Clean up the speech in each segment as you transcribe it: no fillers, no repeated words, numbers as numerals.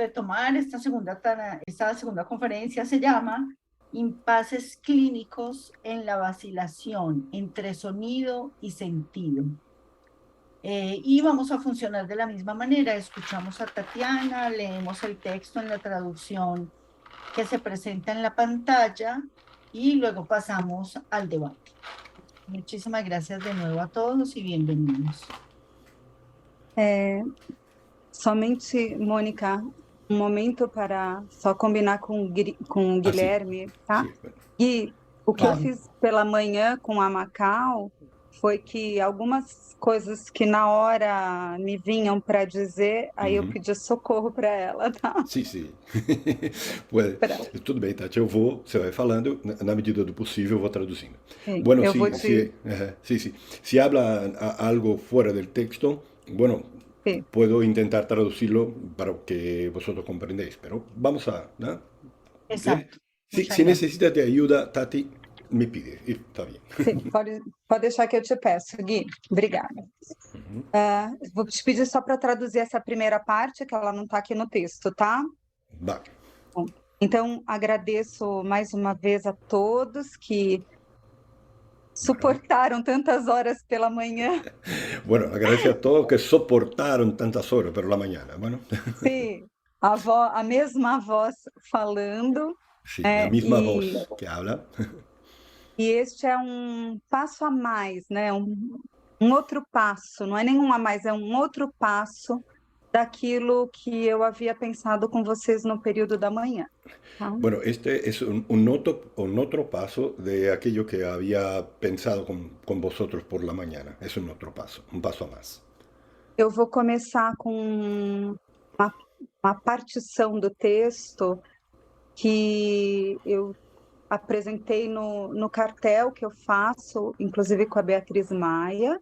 retomar esta segunda conferencia, se llama Impases clínicos en la vacilación entre sonido y sentido. Y vamos a funcionar de la misma manera. Escuchamos a Tatiana, leemos el texto en la traducción que se presenta en la pantalla y luego pasamos al debate. Muchísimas gracias de nuevo a todos y bienvenidos. Somente, Mônica, momento para só combinar com o Guilherme, tá? Sim. E o que eu fiz pela manhã com a Macau foi que algumas coisas que na hora me vinham para dizer, aí eu pedi socorro para ela, tá? Sim. Tudo bem, Tati, você vai falando, na medida do possível eu vou traduzindo. Sim, Bueno, eu vou te... Si habla algo fuera del texto, bueno, sí, puedo intentar traducirlo para que vosotros comprendéis, pero vamos a... ¿no? Exacto. Si necesitas de ayuda, Tati, me pide, e tá bem. Sim, pode deixar que eu te peço, Gui. Obrigada. Vou te pedir só para traduzir essa primeira parte, que ela não está aqui no texto, tá? Vai. Bom, então, agradeço mais uma vez a todos que suportaram tantas horas pela manhã. Bueno, agradeço a todos que soportaram tantas horas pela manhã. Bueno. Sim, a mesma voz falando. Sim, a mesma voz que habla. E este é um passo a mais, né? Um outro passo, não é nenhum a mais, é um outro passo daquilo que eu havia pensado com vocês no período da manhã. Tá? Bueno, este es un otro paso de aquello que había pensado con vosotros por la mañana. Es un otro paso, un paso a más. Eu vou começar com uma partição do texto que eu apresentei no cartel que eu faço, inclusive com a Beatriz Maia.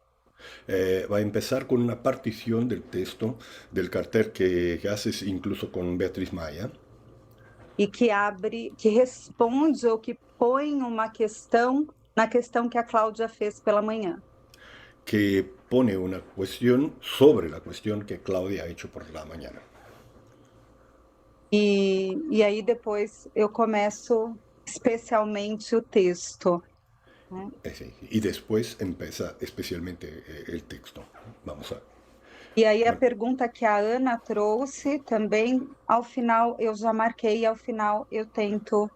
Va a empezar con una partición del texto, del cartel que haces incluso con Beatriz Maia. E que responde ou que põe uma questão na questão que a Cláudia fez pela manhã. Que pone una cuestión sobre la cuestión que Claudia ha hecho por la mañana. E aí depois eu começo especialmente o texto. Né? Sí. Y después empieza especialmente el texto. Vamos a... E aí a pergunta que a Ana trouxe também, ao final, eu já marquei, ao final eu tento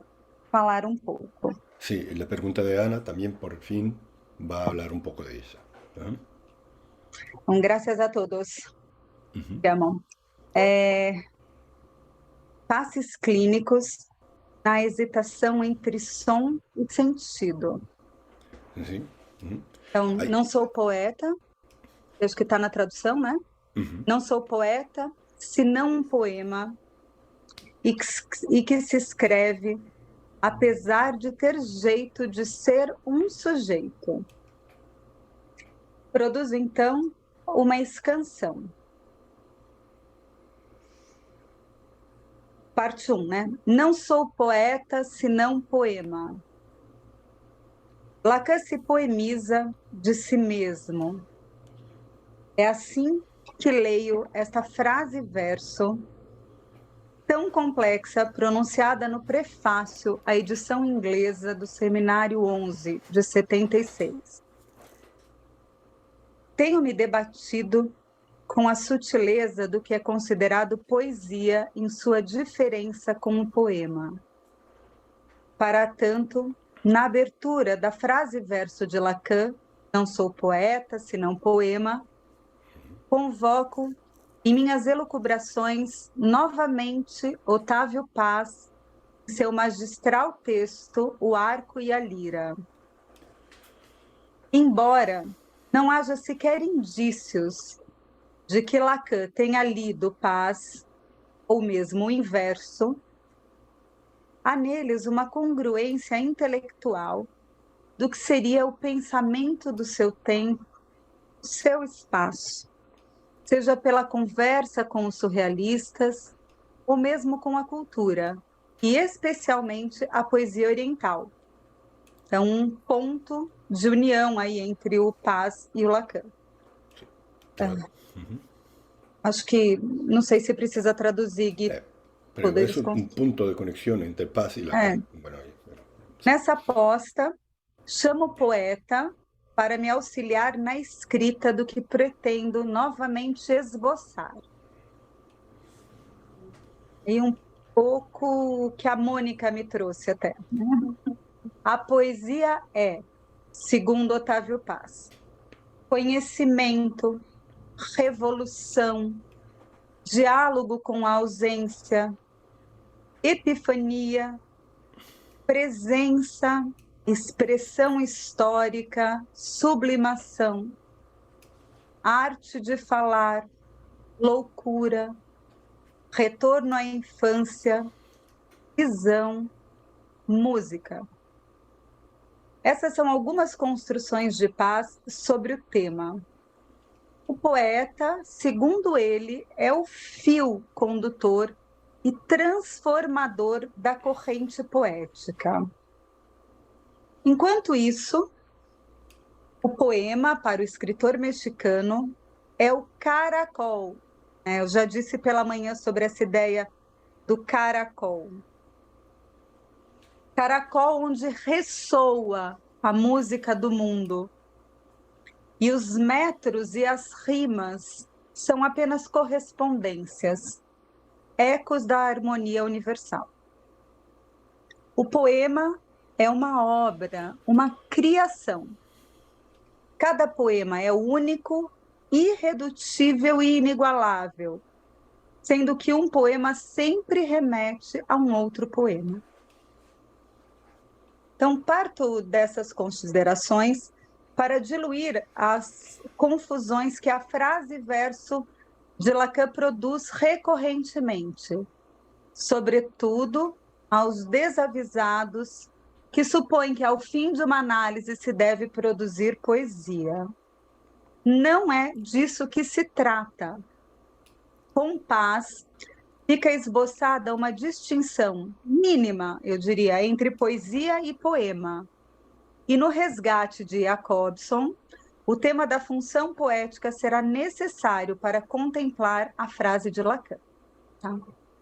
falar um pouco. Sí, la pregunta de Ana también por fin va a hablar un poco de ella. Bom, graças a todos. Amam. Passes clínicos na hesitação entre som e sentido. Sim. Então, não sou poeta, acho que está na tradução, né? Não sou poeta, senão um poema, e que se escreve apesar de ter jeito de ser um sujeito. Produzo, então, uma escansão. Parte 1, né? Não sou poeta, senão poema. Lacan se poemiza de si mesmo. É assim que leio esta frase-verso tão complexa, pronunciada no prefácio à edição inglesa do Seminário 11, de 76. Tenho me debatido com a sutileza do que é considerado poesia em sua diferença com o poema. Para tanto, na abertura da frase-verso de Lacan, não sou poeta, senão poema, convoco em minhas elucubrações novamente Otávio Paz, em seu magistral texto O Arco e a Lira. Embora não haja sequer indícios de que Lacan tenha lido Paz, ou mesmo o inverso, há neles uma congruência intelectual do que seria o pensamento do seu tempo, do seu espaço, seja pela conversa com os surrealistas, ou mesmo com a cultura, e especialmente a poesia oriental. Então, um ponto de união aí entre o Paz e o Lacan. Acho que, não sei se precisa traduzir, Gui. poderes es un punto de conexión entre paz y Lacan. Bueno, Nessa aposta, chamo o poeta para me auxiliar na escrita do que pretendo novamente esboçar. E um pouco que a Mônica me trouxe até. A poesia é, segundo Otávio Paz, conhecimento, revolução, diálogo com a ausência, epifania, presença, expressão histórica, sublimação, arte de falar, loucura, retorno à infância, visão, música. Essas são algumas construções de Paz sobre o tema. O poeta, segundo ele, é o fio condutor e transformador da corrente poética. Enquanto isso, o poema, para o escritor mexicano, é o caracol. Eu já disse pela manhã sobre essa ideia do caracol. Caracol onde ressoa a música do mundo. E os metros e as rimas são apenas correspondências, ecos da harmonia universal. O poema é uma obra, uma criação. Cada poema é único, irredutível e inigualável, sendo que um poema sempre remete a um outro poema. Então, parto dessas considerações para diluir as confusões que a frase e verso de Lacan produz recorrentemente, sobretudo aos desavisados que supõem que ao fim de uma análise se deve produzir poesia. Não é disso que se trata. Com Paz, fica esboçada uma distinção mínima, eu diria, entre poesia e poema. E no resgate de Jacobson, o tema da função poética será necessário para contemplar a frase de Lacan. Tá?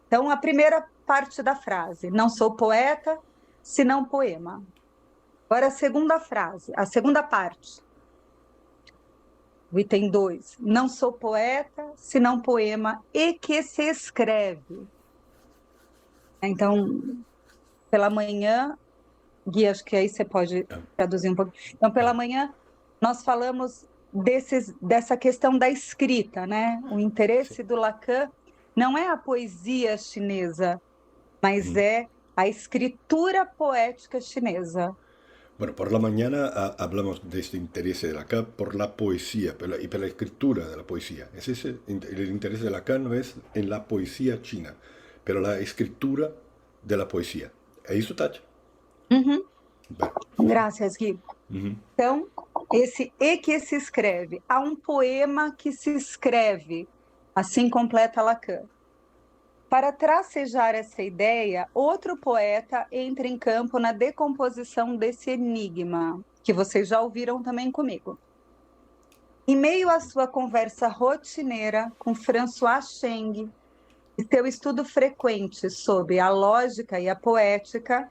Então, a primeira parte da frase, não sou poeta, senão poema. Agora, a segunda frase, a segunda parte, o item 2, não sou poeta, senão poema, e que se escreve. Então, pela manhã, Gui, acho que aí você pode traduzir um pouco. Então, pela manhã, nós falamos dessa questão da escrita, né? O interesse do Lacan não é a poesia chinesa, mas é a escritura poética chinesa. Bueno, por la mañana hablamos de este interés de Lacan por la poesía y por la escritura de la poesía. El interés de Lacan no es en la poesía china, pero la escritura de la poesía. É isso, Tati? Graças, Gui. Então, esse e que se escreve. Há um poema que se escreve, assim completa Lacan. Para tracejar essa ideia, outro poeta entra em campo na decomposição desse enigma, que vocês já ouviram também comigo. Em meio à sua conversa rotineira com François Cheng e seu estudo frequente sobre a lógica e a poética,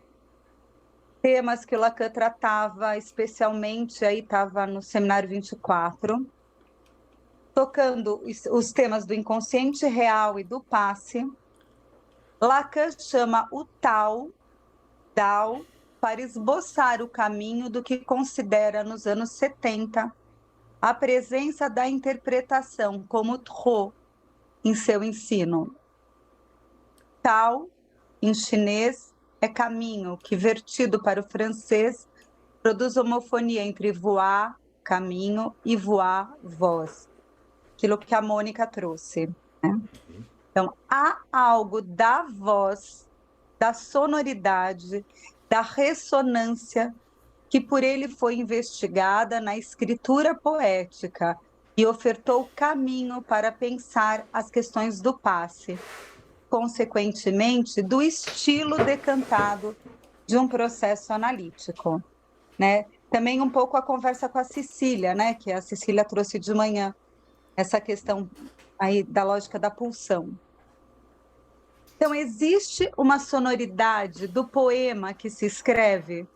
temas que o Lacan tratava, especialmente, aí estava no Seminário 24, tocando os temas do inconsciente real e do passe, Lacan chama o Tao, para esboçar o caminho do que considera, nos anos 70, a presença da interpretação como Tro em seu ensino. Tao, em chinês, é caminho, que vertido para o francês, produz homofonia entre voar, caminho, e voar, voz. Aquilo que a Mônica trouxe, né? Então, há algo da voz, da sonoridade, da ressonância, que por ele foi investigada na escritura poética e ofertou caminho para pensar as questões do passe, consequentemente, do estilo decantado de um processo analítico, né? Também um pouco a conversa com a Cecília, né? Que a Cecília trouxe de manhã, essa questão aí da lógica da pulsão. Então, existe uma sonoridade do poema que se escreve.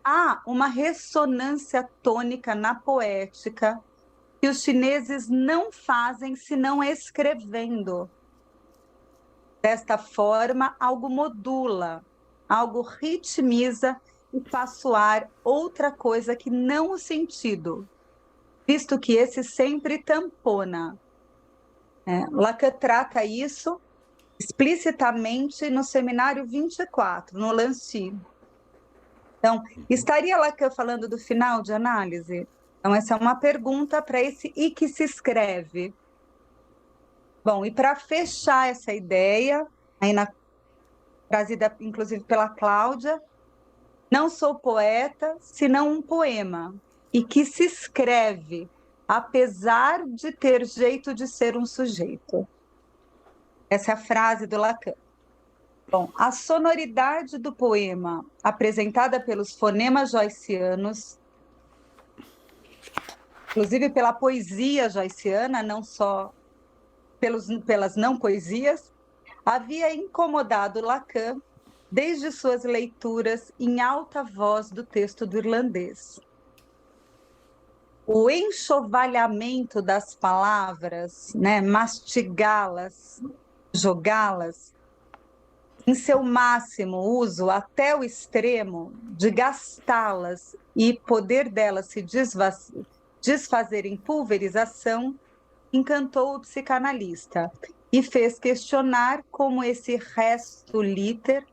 Há uma ressonância tônica na poética que os chineses não fazem senão escrevendo. Desta forma, algo modula, algo ritmiza e faz soar outra coisa que não o sentido, visto que esse sempre tampona. Lacan trata isso explicitamente no seminário 24, no Lancy. Então, estaria Lacan falando do final de análise? Então, essa é uma pergunta para esse "e que se escreve". Bom, e para fechar essa ideia, trazida inclusive pela Cláudia, não sou poeta, senão um poema, e que se escreve, apesar de ter jeito de ser um sujeito. Essa é a frase do Lacan. Bom, a sonoridade do poema, apresentada pelos fonemas joycianos, inclusive pela poesia joyciana, não só pelas não poesias, havia incomodado Lacan desde suas leituras em alta voz do texto do irlandês. O enxovalhamento das palavras, mastigá-las, jogá-las, em seu máximo uso até o extremo de gastá-las e poder delas se desfazer em pulverização, encantou o psicanalista e fez questionar como esse resto liter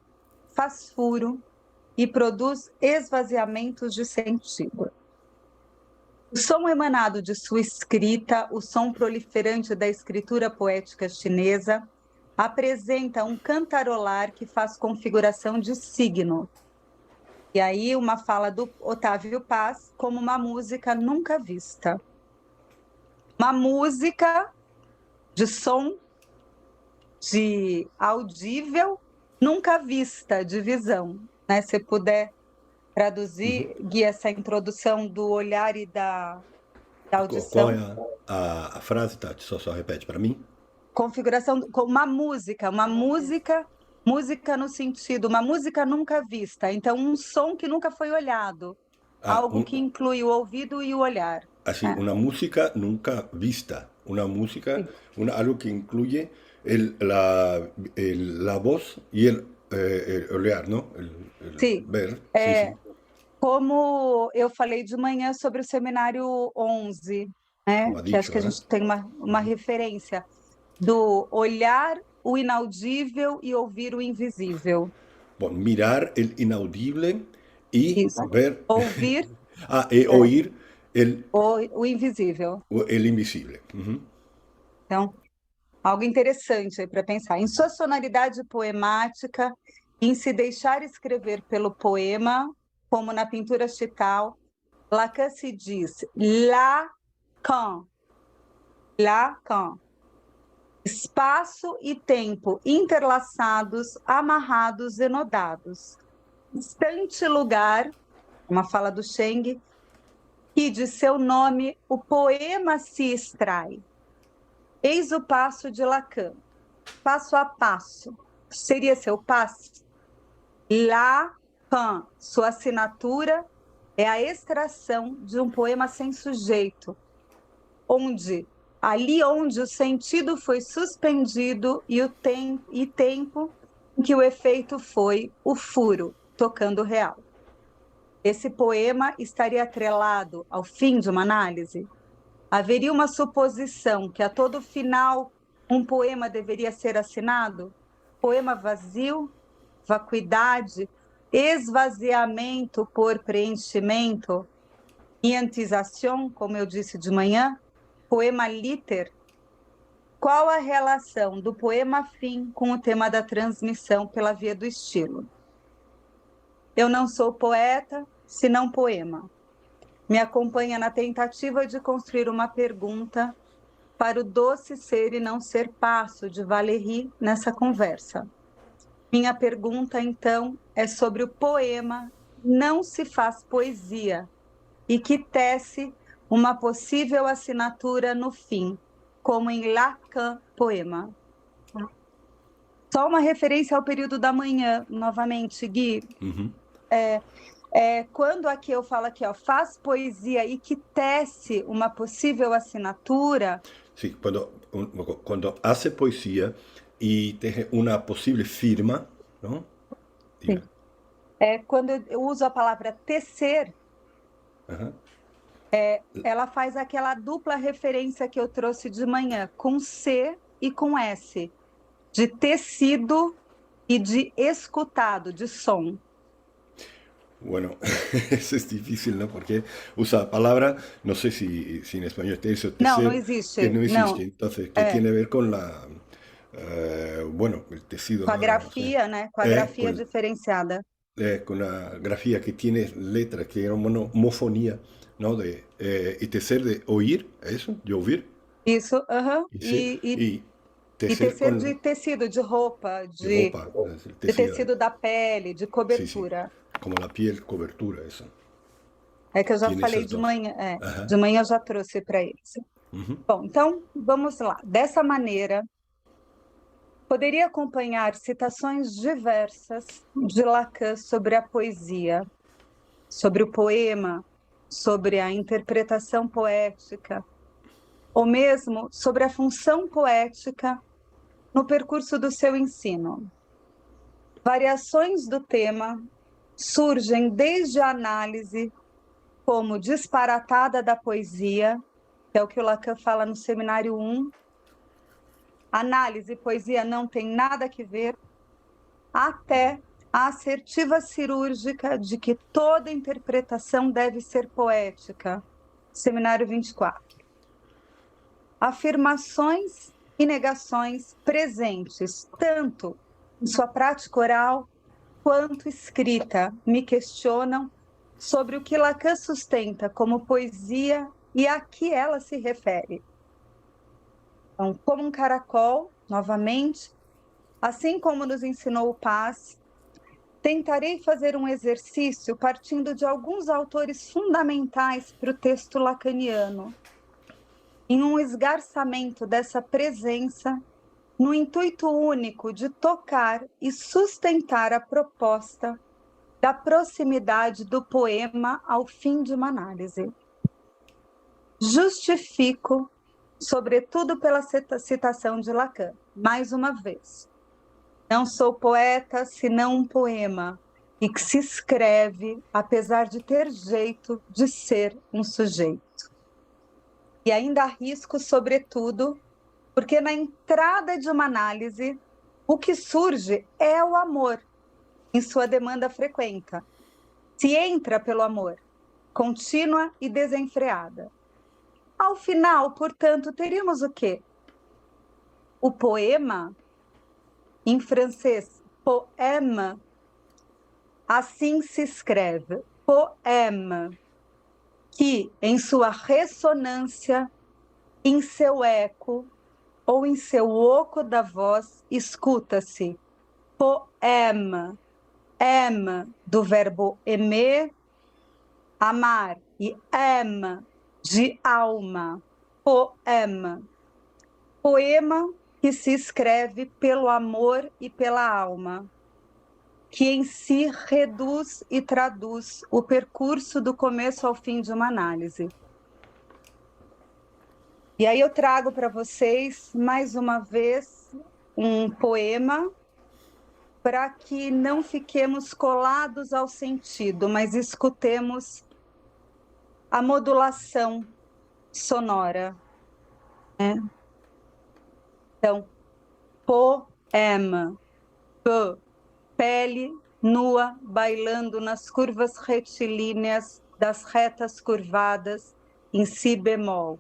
faz furo e produz esvaziamentos de sentido. O som emanado de sua escrita, o som proliferante da escritura poética chinesa, apresenta um cantarolar que faz configuração de signo. E aí uma fala do Otávio Paz como uma música nunca vista. Uma música de som, de audível, nunca vista, de visão. Se puder traduzir, Gui, essa introdução do olhar e da audição. Qual é a frase, Tati? Só repete para mim. Configuração, uma música no sentido, uma música nunca vista. Então, um som que nunca foi olhado. Algo que inclui o ouvido e o olhar. Assim, uma música nunca vista. Uma música, algo que incluye la voz y el olhar, ¿no? Sim. Ver. Sim. Como eu falei de manhã sobre o seminário 11, que acho que a gente tem uma referência do olhar o inaudível e ouvir o invisível. Bom, mirar o inaudível e ver... Ouvir... e oír o invisível. O invisível. Uhum. Então, algo interessante aí para pensar. Em sua sonoridade poemática, em se deixar escrever pelo poema, como na pintura chital, Lacan se diz Lacan. Espaço e tempo interlaçados, amarrados e nodados. Instante lugar, uma fala do Cheng, que de seu nome o poema se extrai. Eis o passo de Lacan, passo a passo. Seria seu passo? Lacan, sua assinatura é a extração de um poema sem sujeito, ali onde o sentido foi suspendido e tempo em que o efeito foi o furo, tocando o real. Esse poema estaria atrelado ao fim de uma análise? Haveria uma suposição que a todo final um poema deveria ser assinado? Poema vazio, vacuidade, esvaziamento por preenchimento, iantização, como eu disse de manhã, poema liter. Qual a relação do poema fim com o tema da transmissão pela via do estilo? Eu não sou poeta, senão poema. Me acompanha na tentativa de construir uma pergunta para o doce ser e não ser passo de Valéry nessa conversa. Minha pergunta, então, é sobre o poema Não se faz poesia e que tece uma possível assinatura no fim, como em Lacan poema. Só uma referência ao período da manhã, novamente, Gui. Ujú. Quando aqui eu falo aqui, ó, faz poesia e que tece uma possível assinatura, Sí, cuando hace poesía y tiene una posible firma, ¿no? sim, Diga. quando eu uso a palavra tecer, Ajá. ela faz aquela dupla referência que eu trouxe de manhã, com C e com S, de tecido e de escutado, de som. Bueno, eso es difícil, ¿no? Porque usa palabra, no sé si en español te dice Não tecer, que existe, no não. existe. Entonces, ¿qué tiene que ver con bueno, el tejido, Com a ¿no? O sea, grafia, né? Com a grafia con, diferenciada. con la grafía que tiene letras, que era monofonía, ¿no? Y tecer de oír, ¿eso? De oír. Isso, aham. Y, sí, y E tecer tecer de con tecido, de roupa, de ropa, es el de tejido. tecido da pele, de Sí, sí, cobertura. como la piel, cobertura, eso. É que eu já Tiene falei esas de dos. manhã, Ajá. de manhã eu já trouxe para eles. Ujú. Bom, então vamos lá. Dessa maneira, poderia acompanhar citações diversas de Lacan sobre a poesia, sobre o poema, sobre a interpretação poética, ou mesmo sobre a função poética no percurso do seu ensino. Variações do tema surgem desde a análise como disparatada da poesia, que é o que o Lacan fala no Seminário 1, análise e poesia não tem nada a ver, até a assertiva cirúrgica de que toda interpretação deve ser poética, Seminário 24. Afirmações e negações presentes, tanto em sua prática oral quanto escrita, me questionam sobre o que Lacan sustenta como poesia e a que ela se refere. Então, como um caracol, novamente, assim como nos ensinou o Paz, tentarei fazer um exercício partindo de alguns autores fundamentais para o texto lacaniano, em um esgarçamento dessa presença, no intuito único de tocar e sustentar a proposta da proximidade do poema ao fim de uma análise. Justifico, sobretudo pela citação de Lacan, mais uma vez. Não sou poeta, senão um poema, e que se escreve, apesar de ter jeito de ser um sujeito. E ainda arrisco, sobretudo, porque na entrada de uma análise, o que surge é o amor, em sua demanda frequente. Se entra pelo amor, contínua e desenfreada. Ao final, portanto, teríamos o quê? O poema, em francês, poème, assim se escreve, poème, que em sua ressonância, em seu eco ou em seu oco da voz, escuta-se poème, aime do verbo aimer, amar, e aime de alma, poème, poema que se escreve pelo amor e pela alma, que em si reduz e traduz o percurso do começo ao fim de uma análise. E aí eu trago para vocês, mais uma vez, um poema para que não fiquemos colados ao sentido, mas escutemos a modulação sonora. Né? Então, poema, pele nua bailando nas curvas retilíneas das retas curvadas em si bemol.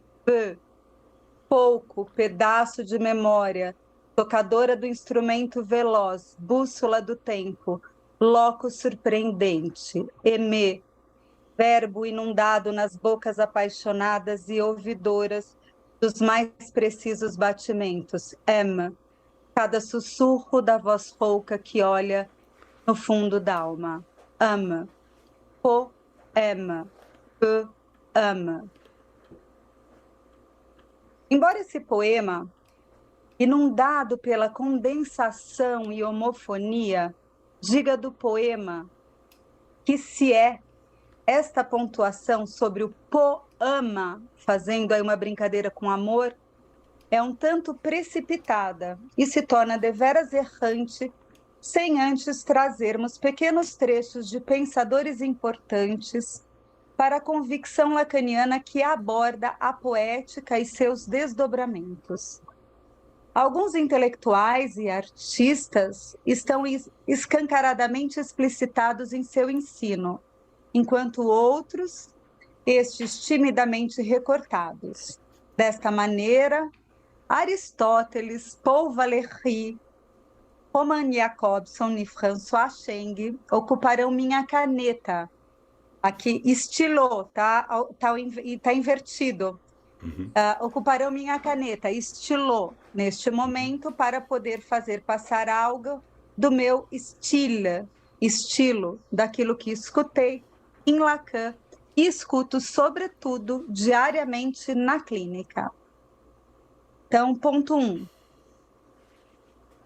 Pouco, pedaço de memória, tocadora do instrumento veloz, bússola do tempo, loco surpreendente, emê, verbo inundado nas bocas apaixonadas e ouvidoras dos mais precisos batimentos, cada sussurro da voz rouca que olha no fundo da alma. Ama. Poema. Ama. Embora esse poema inundado pela condensação e homofonia, diga do poema que se é esta pontuação sobre o poama, fazendo aí uma brincadeira com amor, é um tanto precipitada e se torna deveras errante, sem antes trazermos pequenos trechos de pensadores importantes para a convicção lacaniana que aborda a poética e seus desdobramentos. Alguns intelectuais e artistas estão escancaradamente explicitados em seu ensino, enquanto outros, estes timidamente recortados. Desta maneira, Aristóteles, Paul Valéry, Roman Jakobson e François Cheng ocuparão minha caneta. Aqui, estilo, tá invertido. Ocuparão minha caneta, estilo, neste momento, para poder fazer passar algo do meu estilo, daquilo que escutei em Lacan e escuto, sobretudo, diariamente na clínica. Então, ponto 1.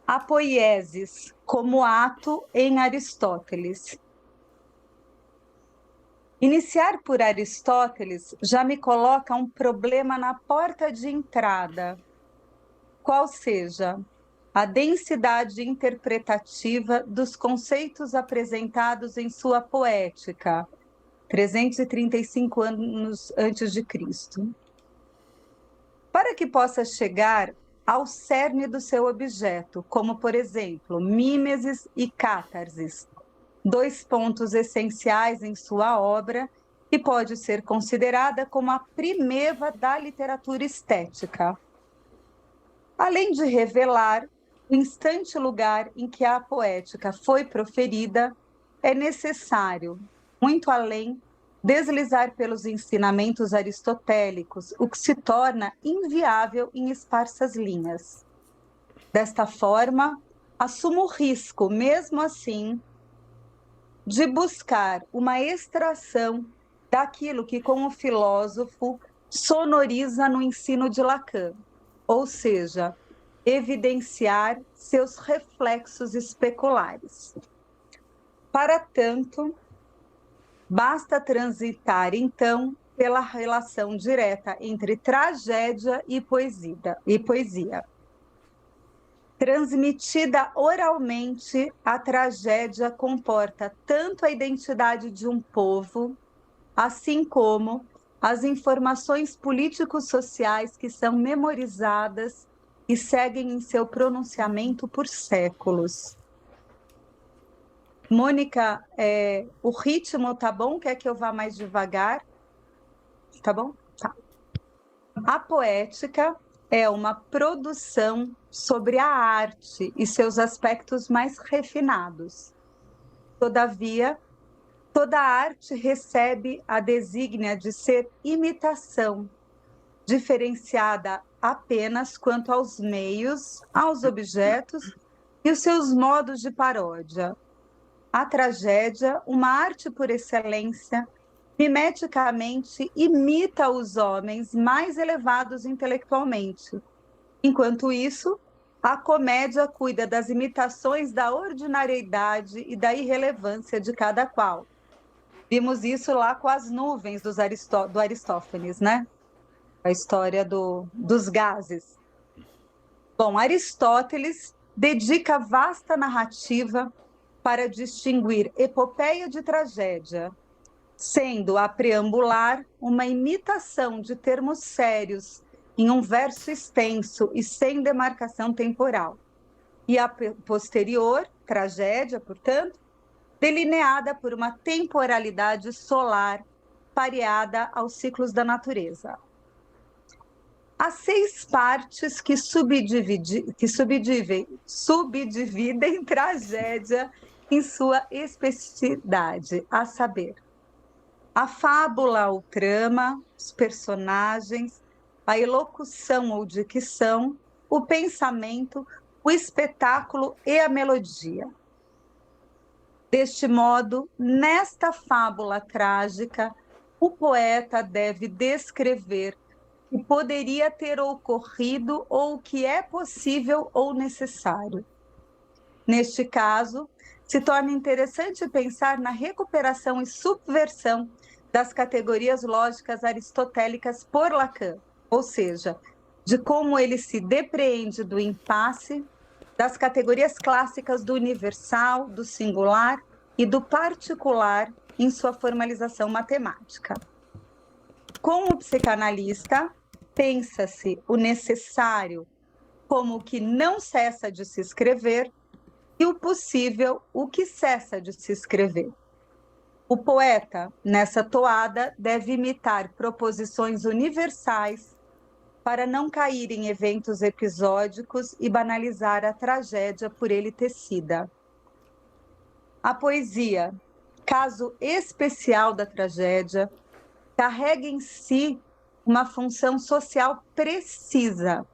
A poiesis como ato em Aristóteles. Iniciar por Aristóteles já me coloca um problema na porta de entrada, qual seja a densidade interpretativa dos conceitos apresentados em sua poética, 335 anos antes de Cristo. Para que possa chegar ao cerne do seu objeto, como, por exemplo, mímesis e cátarsis, 2 pontos essenciais em sua obra, e pode ser considerada como a primeva da literatura estética. Além de revelar o instante lugar em que a poética foi proferida, é necessário, muito além, deslizar pelos ensinamentos aristotélicos, o que se torna inviável em esparsas linhas. Desta forma, assumo o risco, mesmo assim, de buscar uma extração daquilo que, com o filósofo, sonoriza no ensino de Lacan, ou seja, evidenciar seus reflexos especulares. Para tanto, basta transitar, então, pela relação direta entre tragédia e poesia. Transmitida oralmente, a tragédia comporta tanto a identidade de um povo, assim como as informações político-sociais que são memorizadas e seguem em seu pronunciamento por séculos. Mônica, o ritmo tá bom? Quer que eu vá mais devagar? Tá bom? Tá. A poética é uma produção sobre a arte e seus aspectos mais refinados. Todavia, toda arte recebe a desígnia de ser imitação, diferenciada apenas quanto aos meios, aos objetos e os seus modos de paródia. A tragédia, uma arte por excelência, mimeticamente imita os homens mais elevados intelectualmente. Enquanto isso, a comédia cuida das imitações da ordinariedade e da irrelevância de cada qual. Vimos isso lá com as nuvens do Aristófanes, né? A história dos gases. Bom, Aristóteles dedica vasta narrativa para distinguir epopeia de tragédia, sendo a preambular uma imitação de termos sérios em um verso extenso e sem demarcação temporal, e a posterior, tragédia, portanto, delineada por uma temporalidade solar pareada aos ciclos da natureza. Há 6 partes que subdividem tragédia em sua especificidade, a saber, a fábula ou trama, os personagens, a elocução ou dicção, o pensamento, o espetáculo e a melodia. Deste modo, nesta fábula trágica, o poeta deve descrever que poderia ter ocorrido ou que é possível ou necessário. Neste caso, se torna interessante pensar na recuperação e subversão das categorias lógicas aristotélicas por Lacan, ou seja, de como ele se depreende do impasse das categorias clássicas do universal, do singular e do particular em sua formalização matemática. Com o psicanalista, pensa-se o necessário como o que não cessa de se escrever e o possível, o que cessa de se escrever. O poeta, nessa toada, deve imitar proposições universais para não cair em eventos episódicos e banalizar a tragédia por ele tecida. A poesia, caso especial da tragédia, carrega em si uma função social precisa,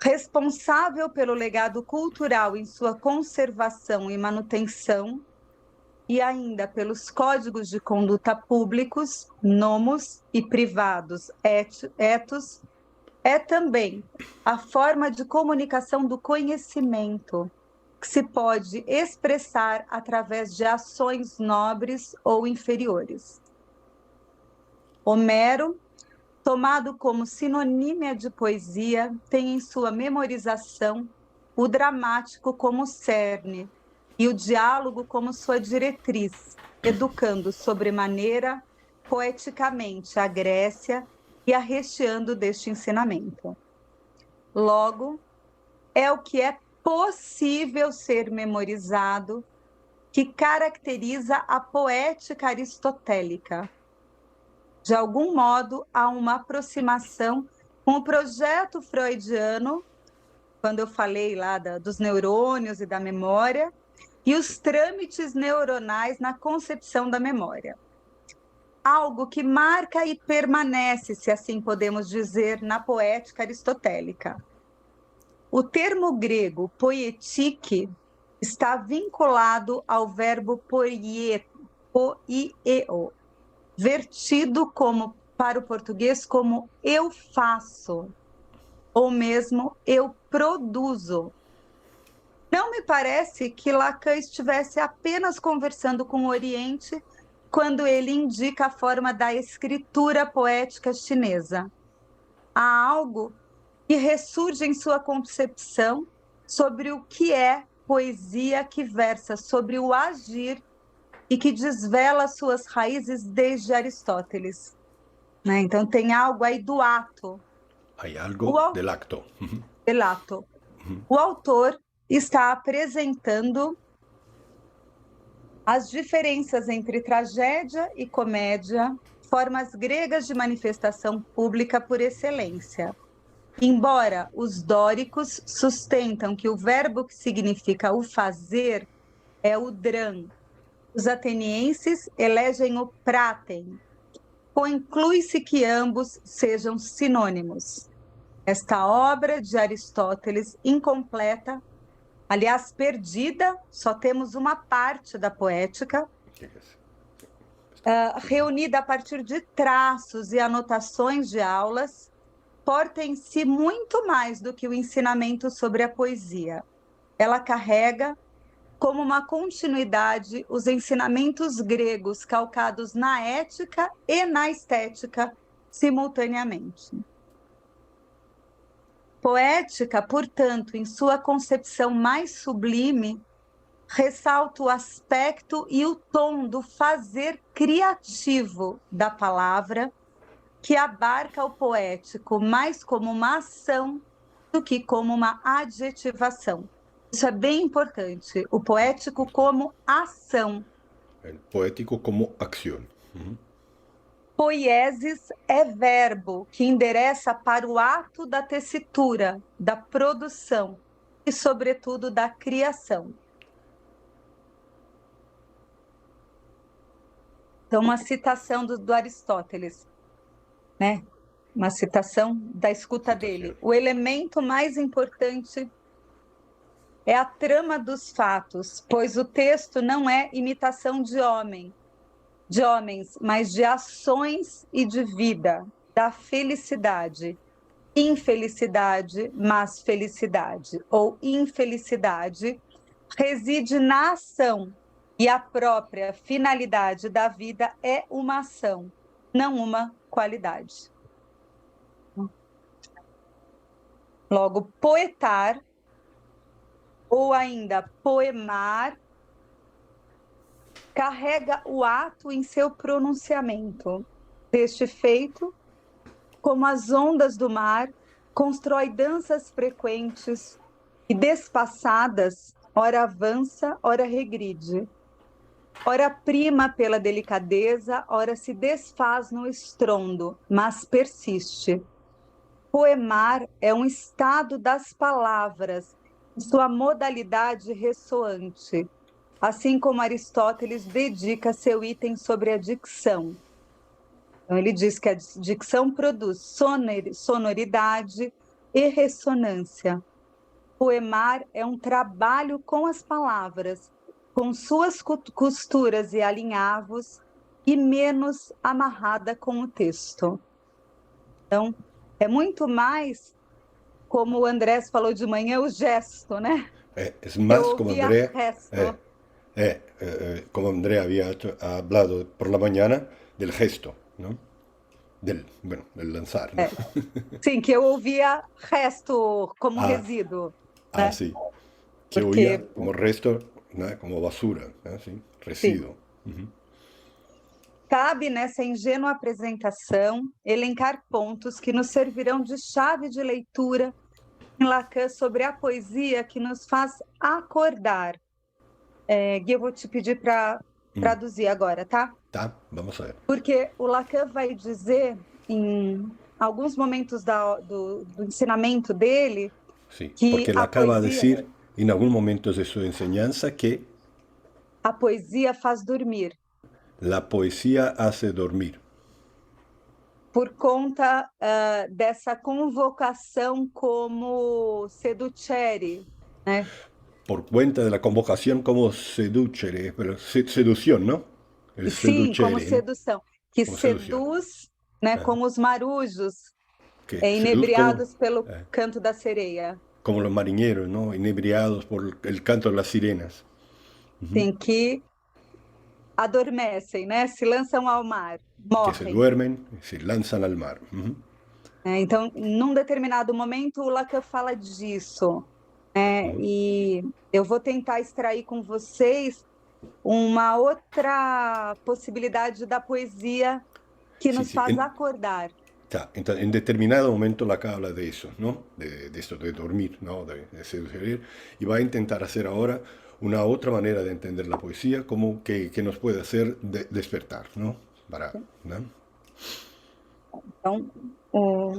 responsável pelo legado cultural em sua conservação e manutenção, e ainda pelos códigos de conduta públicos, nomos e privados, etos, é também a forma de comunicação do conhecimento, que se pode expressar através de ações nobres ou inferiores. Homero, tomado como sinonímia de poesia, tem em sua memorização o dramático como cerne e o diálogo como sua diretriz, educando sobremaneira poeticamente a Grécia e a recheando deste ensinamento. Logo, é o que é possível ser memorizado que caracteriza a poética aristotélica. De algum modo, há uma aproximação com o projeto freudiano, quando eu falei lá dos neurônios e da memória, e os trâmites neuronais na concepção da memória. Algo que marca e permanece, se assim podemos dizer, na poética aristotélica. O termo grego poietique está vinculado ao verbo poieo, vertido para o português como eu faço, ou mesmo eu produzo. Não me parece que Lacan estivesse apenas conversando com o Oriente quando ele indica a forma da escritura poética chinesa. Há algo que ressurge em sua concepção sobre o que é poesia que versa sobre o agir e que desvela suas raízes desde Aristóteles. Né? Então tem algo aí do ato. Há algo del acto. Del acto. O autor está apresentando as diferenças entre tragédia e comédia, formas gregas de manifestação pública por excelência. Embora os dóricos sustentam que o verbo que significa o fazer é o dran, os atenienses elegem o pratem. Conclui-se que ambos sejam sinônimos. Esta obra de Aristóteles, incompleta, aliás, perdida, só temos uma parte da poética, reunida a partir de traços e anotações de aulas, porta em si muito mais do que o ensinamento sobre a poesia. Ela carrega, como uma continuidade, os ensinamentos gregos calcados na ética e na estética simultaneamente. Poética, portanto, em sua concepção mais sublime, ressalta o aspecto e o tom do fazer criativo da palavra, que abarca o poético mais como uma ação do que como uma adjetivação. Isso é bem importante, o poético como ação. El poético como acción. Poiesis é verbo que endereça para o ato da tessitura, da produção e, sobretudo, da criação. Então, uma citação do Aristóteles, né? Uma citação da escuta dele. O elemento mais importante é a trama dos fatos, pois o texto não é imitação de homens, mas de ações e de vida, da felicidade. Infelicidade, mas felicidade, ou infelicidade, reside na ação, e a própria finalidade da vida é uma ação, não uma qualidade. Logo, poetar, ou ainda poemar, carrega o ato em seu pronunciamento. Deste feito, como as ondas do mar, constrói danças frequentes e despassadas, ora avança, ora regride. Ora prima pela delicadeza, ora se desfaz no estrondo, mas persiste. Poemar é um estado das palavras, sua modalidade ressoante, assim como Aristóteles dedica seu item sobre a dicção. Então, ele diz que a dicção produz sonoridade e ressonância. Poemar é um trabalho com as palavras, com suas costuras e alinhavos, e menos amarrada com o texto. Então, é muito mais, como o Andrés falou de manhã, o gesto, né? Es más Eu como ouvia Andrea, resto. como Andrea había hablado por la mañana del gesto, ¿no? Del lanzar, ¿no? Sim, que eu ouvia resto como resíduo. Né? Sí. Que Porque, oía como resto, ¿no? Como basura, ¿no? Sí, residuo. cabe nessa ingênua apresentação elencar pontos que nos servirão de chave de leitura em Lacan sobre a poesia que nos faz acordar. Gui, eu vou te pedir para traduzir agora, tá? Tá, vamos a ver. Porque o Lacan vai dizer, em alguns momentos do ensinamento dele, Sí, que porque a Lacan va a poesia, decir en algún momento de su enseñanza que a poesia faz dormir, la poesía hace dormir. por conta dessa convocação como seducere, né? Por cuenta de la convocación como seducere, pero seducción, ¿no? El Sim, como seducere, sedução, que como seduz, né, como os marujos, que seduz inebriados pelo canto da sereia. como los marineros, ¿no? Inebriados por el canto de las sirenas. Sim, que adormecem, né? Se lançam ao mar, Que se morrem. duermen y se lanzan al mar. Então, num determinado momento, o Lacan fala disso. E eu vou tentar extrair com vocês uma outra possibilidade da poesia que nos faz acordar. Entonces, en determinado momento Lacan habla de eso, ¿no? De esto de dormir, ¿no? De seducir, y va a intentar hacer ahora una otra manera de entender la poesía, como que nos puede hacer despertar, ¿no? ¿no? Então,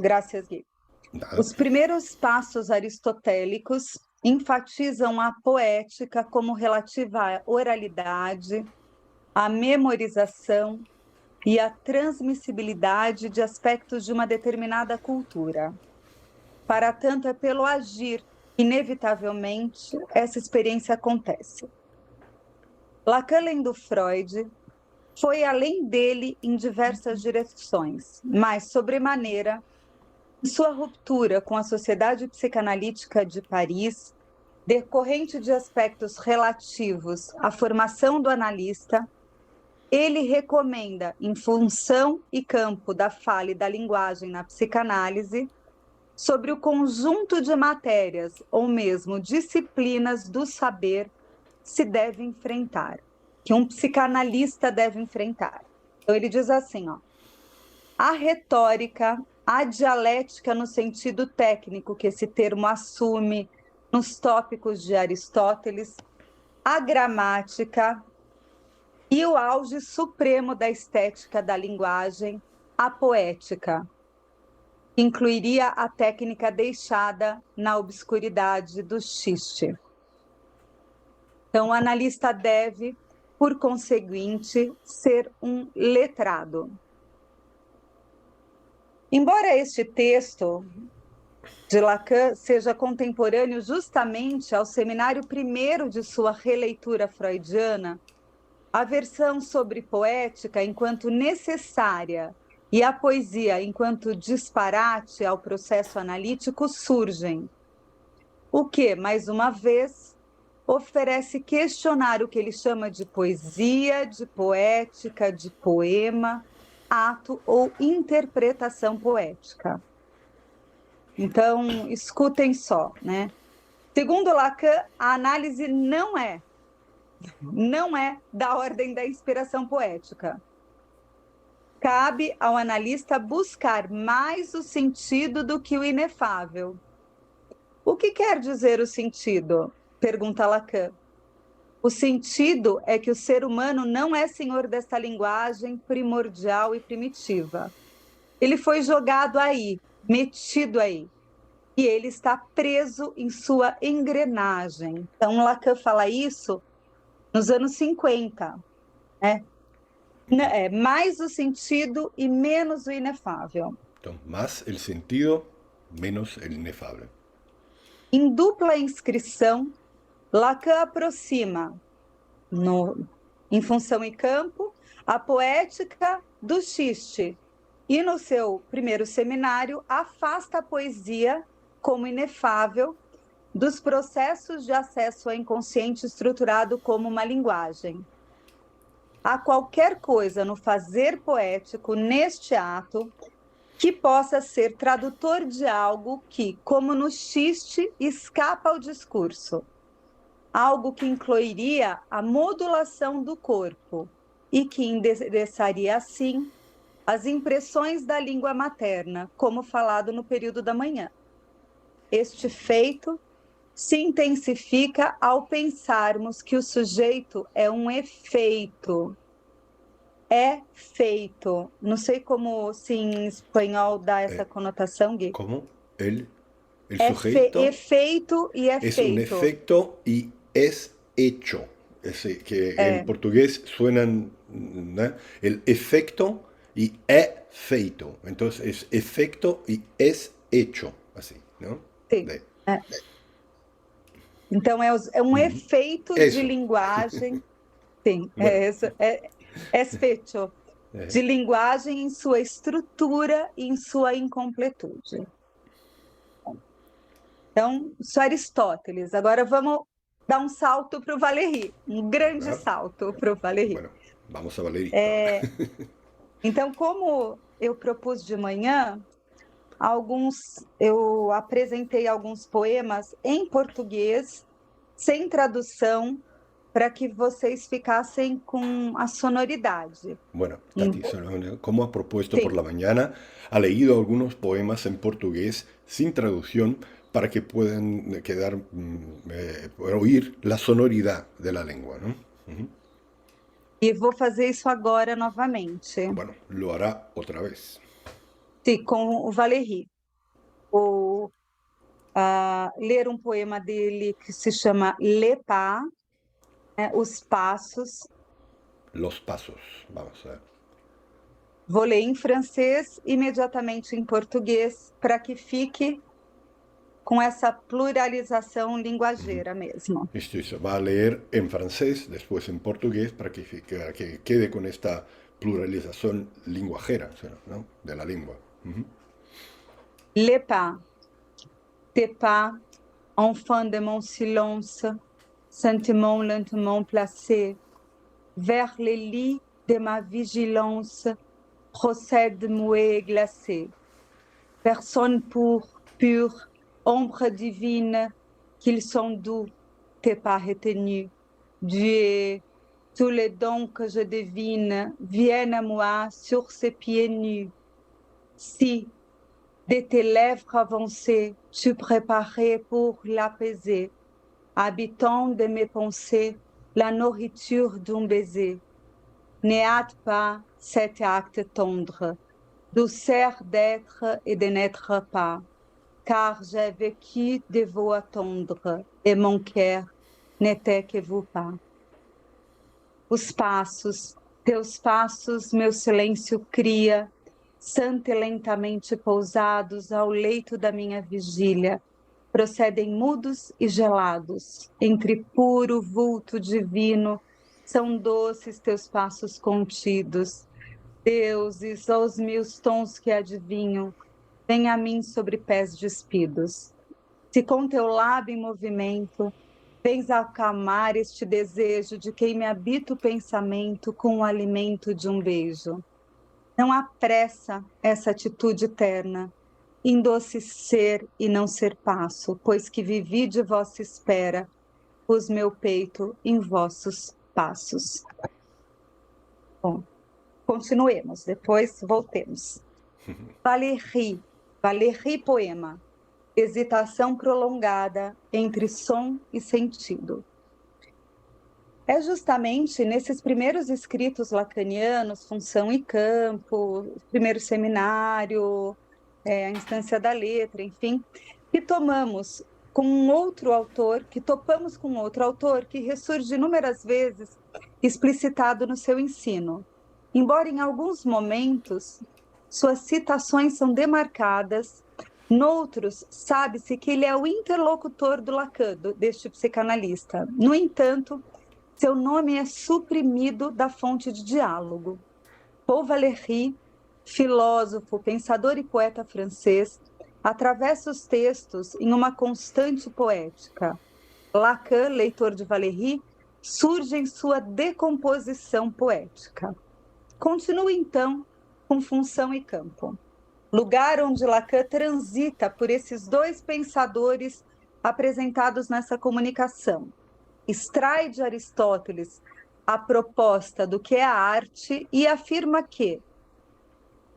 graças, Gui. Nada. Os primeiros passos aristotélicos enfatizam a poética como relativa à oralidade, à memorização e à transmissibilidade de aspectos de uma determinada cultura. Para tanto, é pelo agir, inevitavelmente, essa experiência acontece. Lacan, lendo Freud, foi além dele em diversas direções, mas, sobremaneira, em sua ruptura com a Sociedade Psicanalítica de Paris, decorrente de aspectos relativos à formação do analista, ele recomenda, em função e campo da fala e da linguagem na psicanálise, sobre o conjunto de matérias ou mesmo disciplinas do saber se deve enfrentar, que um psicanalista deve enfrentar. Então ele diz assim, a retórica, a dialética no sentido técnico que esse termo assume nos tópicos de Aristóteles, a gramática e o auge supremo da estética da linguagem, a poética, que incluiria a técnica deixada na obscuridade do xiste. Então, o analista deve, por conseguinte, ser um letrado. Embora este texto de Lacan seja contemporâneo justamente ao seminário primeiro de sua releitura freudiana, a versão sobre poética enquanto necessária e a poesia, enquanto disparate ao processo analítico, surgem. O que, mais uma vez, oferece questionar o que ele chama de poesia, de poética, de poema, ato ou interpretação poética. Então, escutem só, né? Segundo Lacan, a análise não é da ordem da inspiração poética. Cabe ao analista buscar mais o sentido do que o inefável. O que quer dizer o sentido? Pergunta Lacan. O sentido é que o ser humano não é senhor desta linguagem primordial e primitiva. Ele foi jogado aí, metido aí, e ele está preso em sua engrenagem. Então, Lacan fala isso nos anos 50, né? Mais o sentido e menos o inefável. Então, más el sentido, menos el inefable. Em dupla inscrição, Lacan aproxima, em Função e Campo, a poética do xiste, e no seu primeiro seminário afasta a poesia como inefável dos processos de acesso ao inconsciente estruturado como uma linguagem. Há qualquer coisa no fazer poético, neste ato, que possa ser tradutor de algo que, como no xiste, escapa ao discurso. Algo que incluiria a modulação do corpo e que endereçaria, assim, as impressões da língua materna, como falado no período da manhã. Este feito se intensifica ao pensarmos que o sujeito é um efeito. É feito. Não sei como se em espanhol dá essa conotação, Gui. Como? El sujeito efeito e é es feito. un efecto y es hecho. Que en portugués suenan, ¿no? El efecto y é feito. Entonces es efecto y es hecho, así, ¿no? Sim. Então é um efeito de linguagem. Sim, é feito. De linguagem em sua estrutura e em sua incompletude. Então, isso é Aristóteles. Agora vamos dar um salto para o Valéry, um grande salto para o Valéry. Bueno, vamos a Valéry. Então, como eu propus de manhã, eu apresentei alguns poemas em português, sem tradução, para que vocês ficassem com a sonoridade. Bueno, Tati, como ha propuesto por la mañana, ha leído algunos poemas en portugués sin traducción para que puedan oír la sonoridad de la lengua, ¿no? E vou fazer isso agora novamente. Bueno, lo hará otra vez. Sim, com o Valéry. Vou ler um poema dele que se chama Le Pas, Os Passos. Los Pasos, vamos a ver. Vou ler em francês, imediatamente em português, para que fique com essa pluralização linguageira mesmo. Isso, va a leer en francés, después en portugués, para que quede con esta pluralización linguajera, ¿no? De la lengua. Le pas, tes pas, enfant de mon silence, sentiment lentement placé, vers les lits de ma vigilance, procède muet et glacé. Personne pure, ombre divine, qu'ils sont doux, tes pas retenus. Dieu, tous les dons que je devine viennent à moi sur ses pieds nus. Si, de tes lèvres avancées, tu préparais pour l'apaiser, habitant de mes pensées la nourriture d'un baiser. Ne hâte pas cet acte tendre, douceur d'être et de n'être pas, car j'ai vécu de vous attendre, et mon cœur n'était que vous pas. Os passos, teus passos, meu silêncio cria, santa e lentamente pousados ao leito da minha vigília, procedem mudos e gelados, entre puro vulto divino, são doces teus passos contidos, Deuses, aos meus tons que adivinham, vem a mim sobre pés despidos. Se com teu lábio em movimento, vens acalmar este desejo de quem me habita o pensamento com o alimento de um beijo. Não apressa essa atitude eterna, em doce ser e não ser passo, pois que vivi de vossa espera, pus meu peito em vossos passos. Bom, continuemos, depois voltemos. Valéry, Valéry poema. Hesitação prolongada entre som e sentido. É justamente nesses primeiros escritos lacanianos, Função e Campo, primeiro seminário, a Instância da Letra, enfim, que topamos com outro autor que ressurge inúmeras vezes explicitado no seu ensino. Embora em alguns momentos suas citações são demarcadas, noutros sabe-se que ele é o interlocutor do Lacan, deste psicanalista. No entanto, seu nome é suprimido da fonte de diálogo. Paul Valéry, filósofo, pensador e poeta francês, atravessa os textos em uma constante poética. Lacan, leitor de Valéry, surge em sua decomposição poética. Continua, então, com Função e Campo, lugar onde Lacan transita por esses dois pensadores apresentados nessa comunicação. Extrai de Aristóteles a proposta do que é a arte e afirma que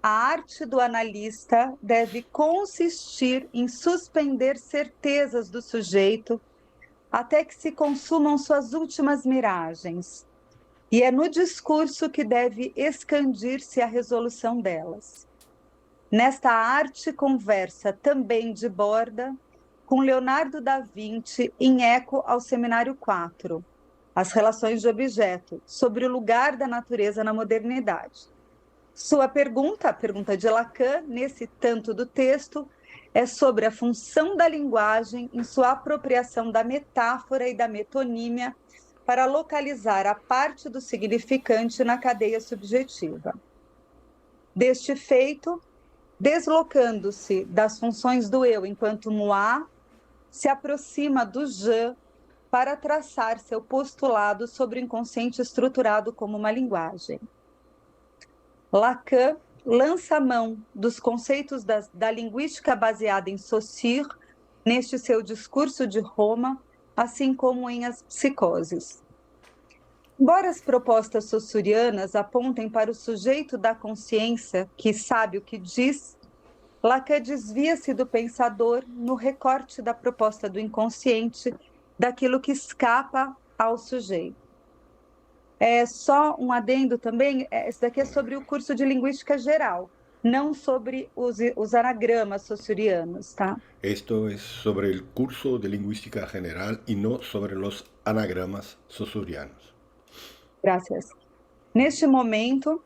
a arte do analista deve consistir em suspender certezas do sujeito até que se consumam suas últimas miragens, e é no discurso que deve excandir-se a resolução delas. Nesta arte conversa também de borda com Leonardo da Vinci em eco ao Seminário 4, As Relações de Objeto, sobre o lugar da natureza na modernidade. Sua pergunta, a pergunta de Lacan, nesse tanto do texto, é sobre a função da linguagem em sua apropriação da metáfora e da metonímia para localizar a parte do significante na cadeia subjetiva. Deste feito, deslocando-se das funções do eu enquanto moi, se aproxima do je para traçar seu postulado sobre o inconsciente estruturado como uma linguagem. Lacan lança mão dos conceitos da linguística baseada em Saussure neste seu discurso de Roma, assim como em As Psicoses. Embora as propostas saussurianas apontem para o sujeito da consciência que sabe o que diz, Lacan desvia-se do pensador no recorte da proposta do inconsciente, daquilo que escapa ao sujeito. É só um adendo também, esse daqui é sobre o curso de linguística geral, não sobre os anagramas saussurianos, tá? Esto es sobre el curso de lingüística general y no sobre los anagramas saussurianos. Graças. Neste momento,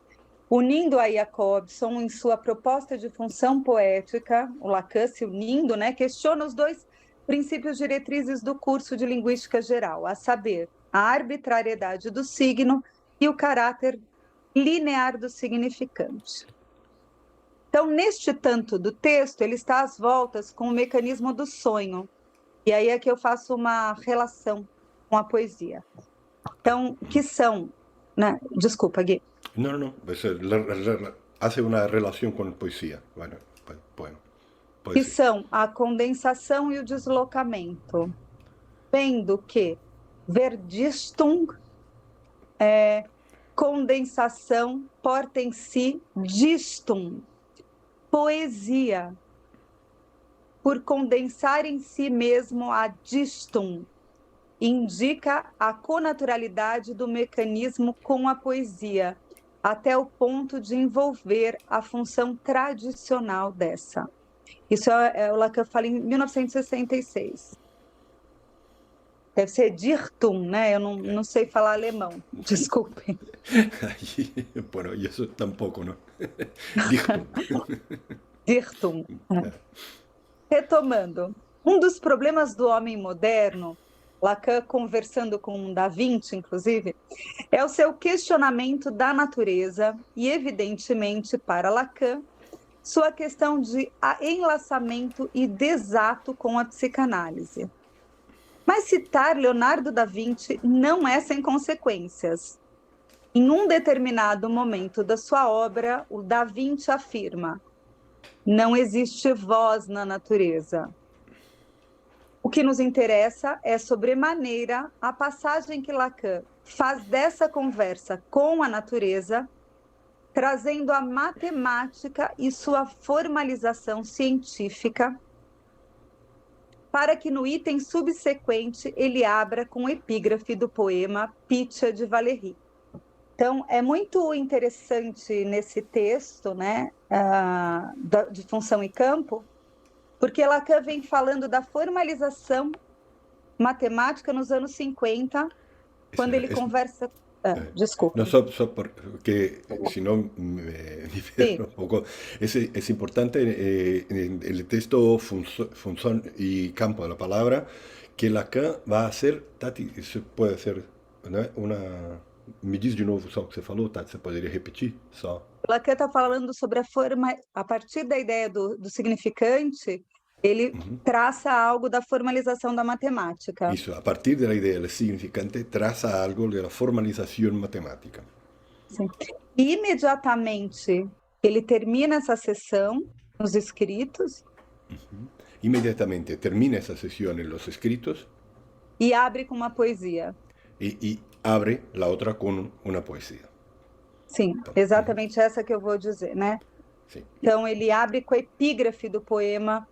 unindo a Jacobson em sua proposta de função poética, o Lacan se unindo, questiona os dois princípios diretrizes do curso de linguística geral, a saber, a arbitrariedade do signo e o caráter linear do significante. Então, neste tanto do texto, ele está às voltas com o mecanismo do sonho. E aí é que eu faço uma relação com a poesia. Então, que são... Desculpa, Gui. No. Hace una relación con poesía. Bueno, poema. Que são a condensação e o deslocamento. Vendo que Verdichtung, condensação, porta em si Dichtung, poesia, por condensar em si mesmo a Dichtung, indica a conaturalidade do mecanismo com a poesia, até o ponto de envolver a função tradicional dessa. Isso é o Lacan fala em 1966. Deve ser Dichtung, Eu não sei falar alemão, desculpem. Bueno, y eso tampoco, ¿no? Dichtung. Retomando, um dos problemas do homem moderno Lacan conversando com Da Vinci, inclusive, é o seu questionamento da natureza e, evidentemente, para Lacan, sua questão de enlaçamento e desato com a psicanálise. Mas citar Leonardo da Vinci não é sem consequências. Em um determinado momento da sua obra, o Da Vinci afirma: não existe voz na natureza. O que nos interessa é, sobremaneira, a passagem que Lacan faz dessa conversa com a natureza, trazendo a matemática e sua formalização científica, para que no item subsequente ele abra com o epígrafe do poema Pitia de Valéry. Então, é muito interessante nesse texto, né, de função e campo, porque Lacan vem falando da formalização matemática nos anos 50, quando ele conversa... desculpa. No, solo porque si no me pierdo un poco. Es importante en el texto función y campo de la palabra que Lacan va a hacer, Tati, se puede hacer, né, una... Me diz de novo só o que você falou, Tati, você poderia repetir? Só. Lacan está falando sobre a forma, a partir da ideia do significante, ele traça algo da formalização da matemática. Isso, a partir da ideia do significante, traça algo da formalização matemática. Sim. E imediatamente ele termina essa sessão nos escritos. Imediatamente termina essa sessão nos escritos. E abre com uma poesia. E abre a outra com uma poesia. Sim, então, exatamente essa que eu vou dizer, né? Sim. Então ele abre com a epígrafe do poema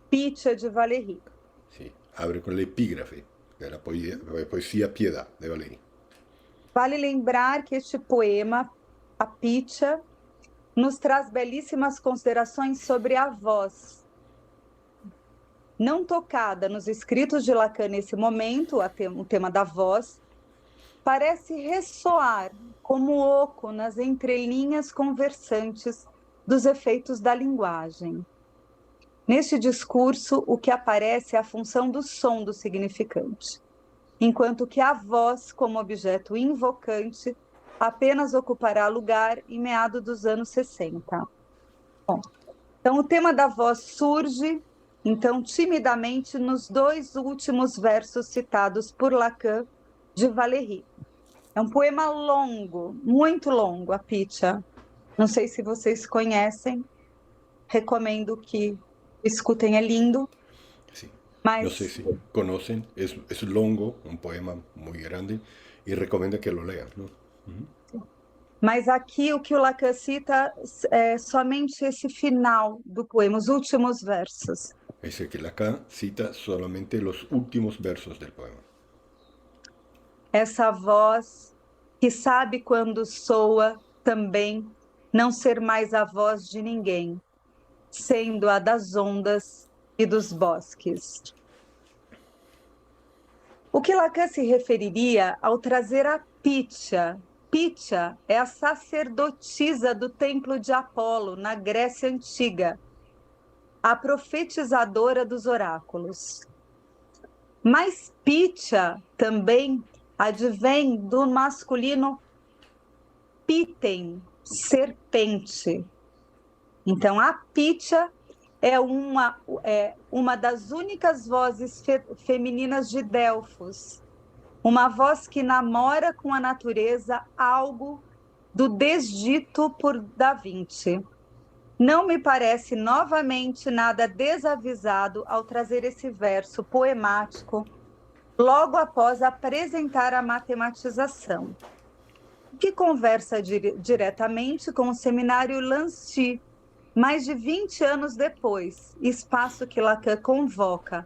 Pitia de Valéry. Sim, abre com a epígrafe da poesia Piedad de Valéry. Vale lembrar que este poema, a Pitia, nos traz belíssimas considerações sobre a voz. Não tocada nos escritos de Lacan nesse momento, o tema da voz, parece ressoar como oco nas entrelinhas conversantes dos efeitos da linguagem. Neste discurso, o que aparece é a função do som do significante, enquanto que a voz, como objeto invocante, apenas ocupará lugar em meados dos anos 60. Bom, então, o tema da voz surge, então, timidamente, nos dois últimos versos citados por Lacan de Valéry. É um poema longo, muito longo, a Pitia. Não sei se vocês conhecem, recomendo que escutem, é lindo. Sim. Mas... Não sei se conhecem, é longo, um poema muito grande, e recomendo que lo leiam. Mas aqui o que o Lacan cita é somente esse final do poema, os últimos versos. Esse que Lacan cita somente os últimos versos do poema. Essa voz que sabe quando soa também não ser mais a voz de ninguém, sendo a das ondas e dos bosques. O que Lacan se referiria ao trazer a Pitia. Pitia é a sacerdotisa do templo de Apolo, na Grécia Antiga, a profetizadora dos oráculos. Mas Pitia também advém do masculino Píten, serpente. Então, a Pitia é uma das únicas vozes femininas de Delfos, uma voz que namora com a natureza algo do desdito por Da Vinci. Não me parece novamente nada desavisado ao trazer esse verso poemático logo após apresentar a matematização, que conversa diretamente com o seminário Lancy, mais de 20 anos depois, espaço que Lacan convoca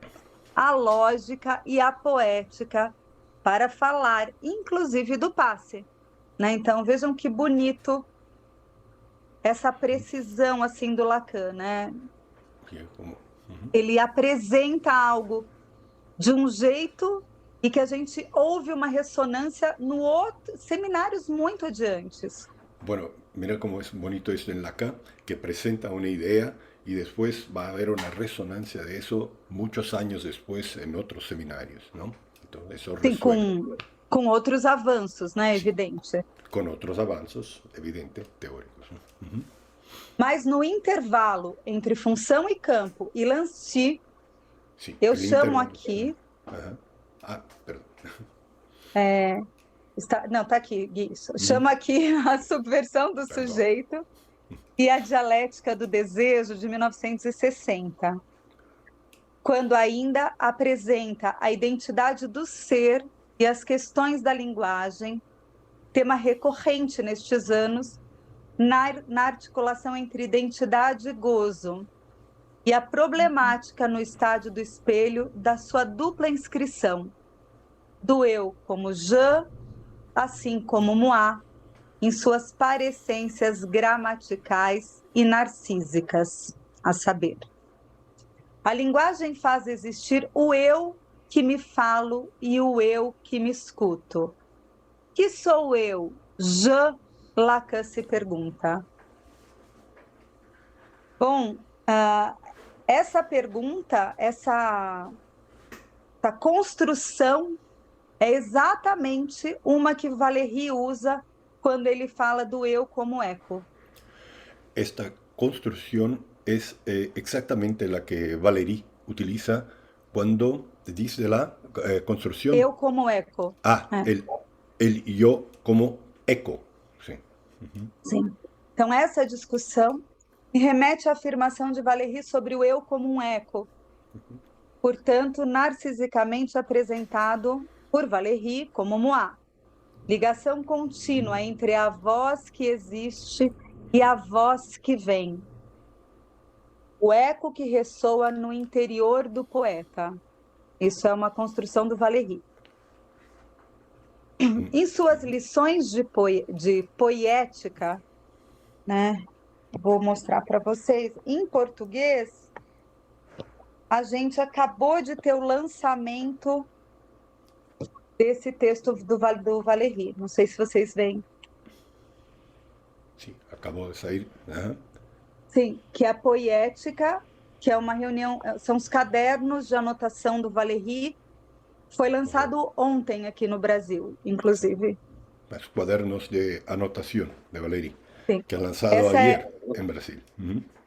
a lógica e a poética para falar, inclusive, do passe. Né? Então, vejam que bonito essa precisão assim do Lacan, né? Ele apresenta algo de um jeito e que a gente ouve uma ressonância no outro, seminários muito adiante. Bueno, mira cómo es bonito esto en Lacan, que presenta una idea y después va a haber una resonancia de eso muchos años después en otros seminarios, ¿no? Exacto, eso Sim, resuelve. com outros avanços, né? Evidente. Con otros avances, evidente, teóricos. Mas no intervalo entre função e campo e Lancy, Sí, eu el chamo intervalo. aqui. Ajá. Ah, perdón. Não, está aqui, isso. Chamo aqui a subversão do Perdão. sujeito e a dialética do desejo de 1960, quando ainda apresenta a identidade do ser e as questões da linguagem, tema recorrente nestes anos, na articulação entre identidade e gozo, e a problemática no estádio do espelho da sua dupla inscrição, do eu como je, assim como moi, em suas parecências gramaticais e narcísicas, a saber. A linguagem faz existir o eu que me falo e o eu que me escuto. Que sou eu? Je, Lacan se pergunta. Bom, essa pergunta, essa construção é exatamente uma que Valéry usa quando ele fala do eu como eco. Esta construcción es exactamente la que Valéry utiliza cuando dice la construcción. Eu como eco. El yo como eco. Sí. Sim. Então, essa discussão me remete à afirmação de Valéry sobre o eu como um eco, portanto, narcisicamente apresentado por Valéry como moi. Ligação contínua entre a voz que existe e a voz que vem. O eco que ressoa no interior do poeta. Isso é uma construção do Valéry. Em suas lições de poética, né? Vou mostrar para vocês. Em português, a gente acabou de ter o lançamento desse texto do Valéry. Não sei se vocês veem. Sim, acabou de sair. Sim, que é a poética, que é uma reunião, são os cadernos de anotação do Valéry. Foi lançado ontem aqui no Brasil, inclusive. Los cuadernos de anotación de Valéry, Sim. que han lanzado ayer en Brasil.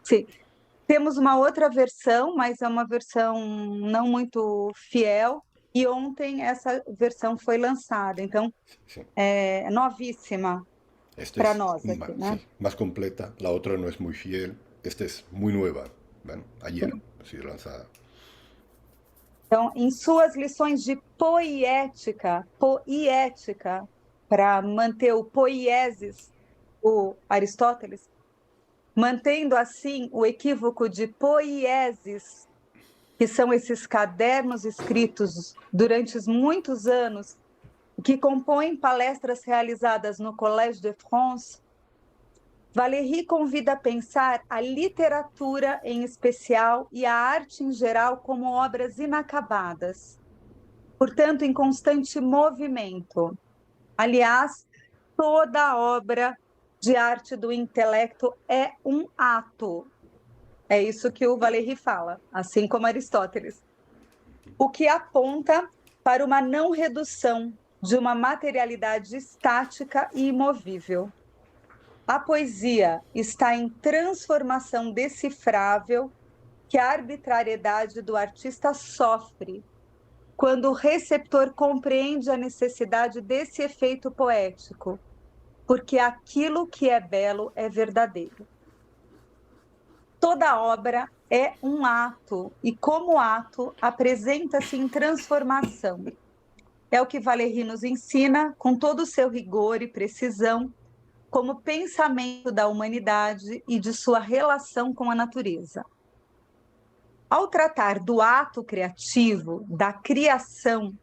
Sim. Temos uma outra versão, mas é uma versão não muito fiel, e ontem essa versão foi lançada, então é novíssima para nós aqui, né? Sí, más completa, la otra no es muy fiel, esta es muy nueva, bueno, ayer ha sido lanzada. Então, em suas lições de poética, para manter o poiesis, o Aristóteles, mantendo assim o equívoco de poiesis, que são esses cadernos escritos durante muitos anos, que compõem palestras realizadas no Collège de France, Valéry convida a pensar a literatura em especial e a arte em geral como obras inacabadas, portanto, em constante movimento. Aliás, toda obra de arte do intelecto é um ato. É isso que o Valéry fala, assim como Aristóteles. O que aponta para uma não redução de uma materialidade estática e imovível. A poesia está em transformação decifrável que a arbitrariedade do artista sofre quando o receptor compreende a necessidade desse efeito poético, porque aquilo que é belo é verdadeiro. Toda obra é um ato e, como ato, apresenta-se em transformação. É o que Valéry nos ensina com todo o seu rigor e precisão, como pensamento da humanidade e de sua relação com a natureza. Ao tratar do ato criativo, da criação,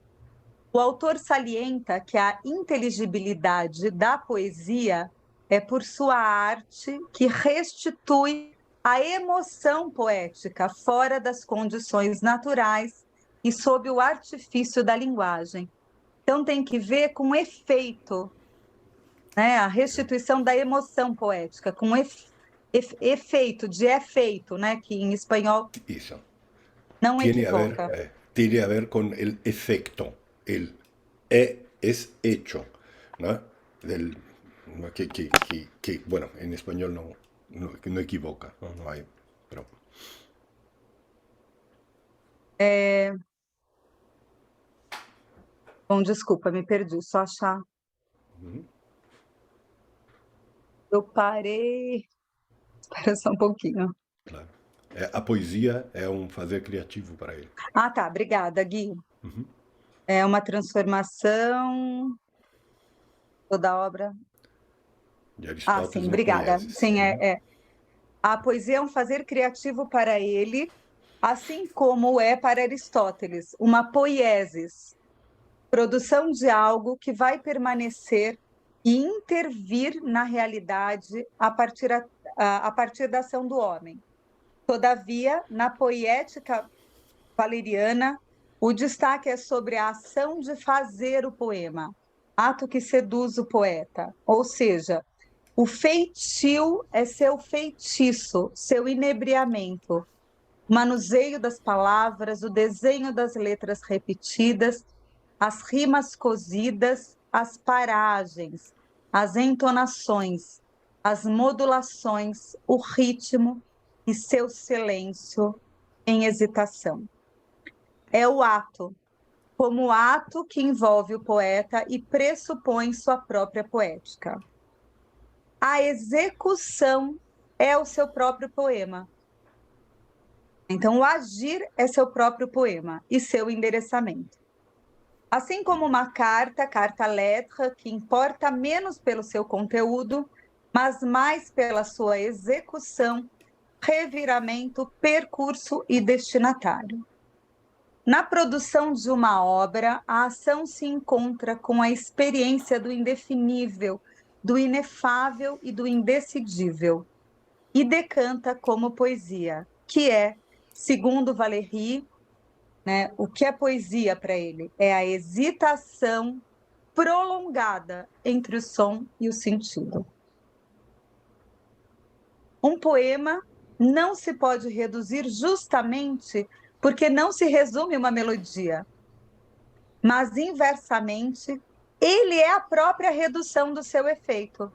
o autor salienta que a inteligibilidade da poesia é por sua arte que restitui a emoção poética fora das condições naturais e sob o artifício da linguagem. Então tem que ver com efeito, né? A restituição da emoção poética, com efeito, né? Que em espanhol Isso. não equivoca. Tiene a ver con el efecto, el es hecho, ¿no? Bueno, en español no equivoca, no hay, pero... Bom, desculpa, me perdi, só achar. Eu parei. Espera só um pouquinho. Claro. A poesia é um fazer criativo para ele. Ah, tá, obrigada, Gui. É uma transformação, toda obra. De Aristóteles, sim, obrigada. Poiesis. Sim, A poesia é um fazer criativo para ele, assim como é para Aristóteles, uma poiesis, produção de algo que vai permanecer e intervir na realidade a partir da ação do homem. Todavia, na poética valeriana, o destaque é sobre a ação de fazer o poema, ato que seduz o poeta, ou seja, o feitio é seu feitiço, seu inebriamento, o manuseio das palavras, o desenho das letras repetidas, as rimas cosidas, as paragens, as entonações, as modulações, o ritmo e seu silêncio em hesitação. É o ato, como ato que envolve o poeta e pressupõe sua própria poética. A execução é o seu próprio poema. Então, o agir é seu próprio poema e seu endereçamento. Assim como uma carta lettre, que importa menos pelo seu conteúdo, mas mais pela sua execução, reviramento, percurso e destinatário. Na produção de uma obra, a ação se encontra com a experiência do indefinível, do inefável e do indecidível, e decanta como poesia, que é, segundo Valéry, né, o que é poesia para ele? É a hesitação prolongada entre o som e o sentido. Um poema não se pode reduzir justamente porque não se resume uma melodia, mas inversamente, ele é a própria redução do seu efeito.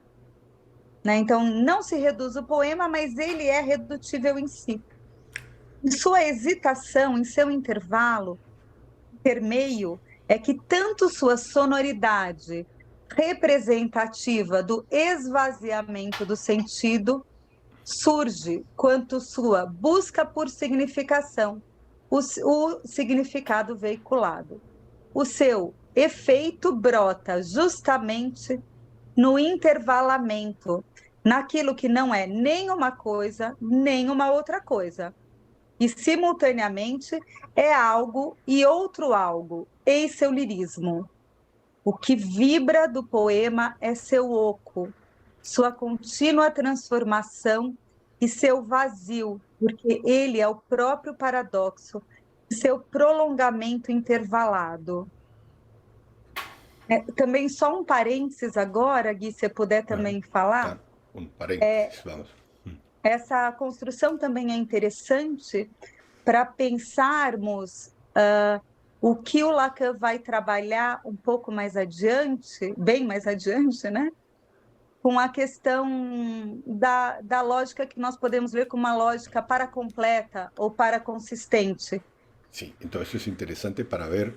Né? Então, não se reduz o poema, mas ele é redutível em si. Em sua hesitação, em seu intervalo, intermeio, é que tanto sua sonoridade representativa do esvaziamento do sentido surge, quanto sua busca por significação, o significado veiculado. O seu efeito brota justamente no intervalamento, naquilo que não é nem uma coisa, nem uma outra coisa. E, simultaneamente, é algo e outro algo, eis seu lirismo. O que vibra do poema é seu oco, sua contínua transformação e seu vazio, porque ele é o próprio paradoxo, seu prolongamento intervalado. Também só um parênteses agora, Gui, se você puder também falar. Tá. Parênteses, vamos. Essa construção também é interessante para pensarmos o que o Lacan vai trabalhar um pouco mais adiante, bem mais adiante, né? Com a questão da lógica que nós podemos ver como uma lógica paracompleta ou paraconsistente. Sim, então isso é interessante para ver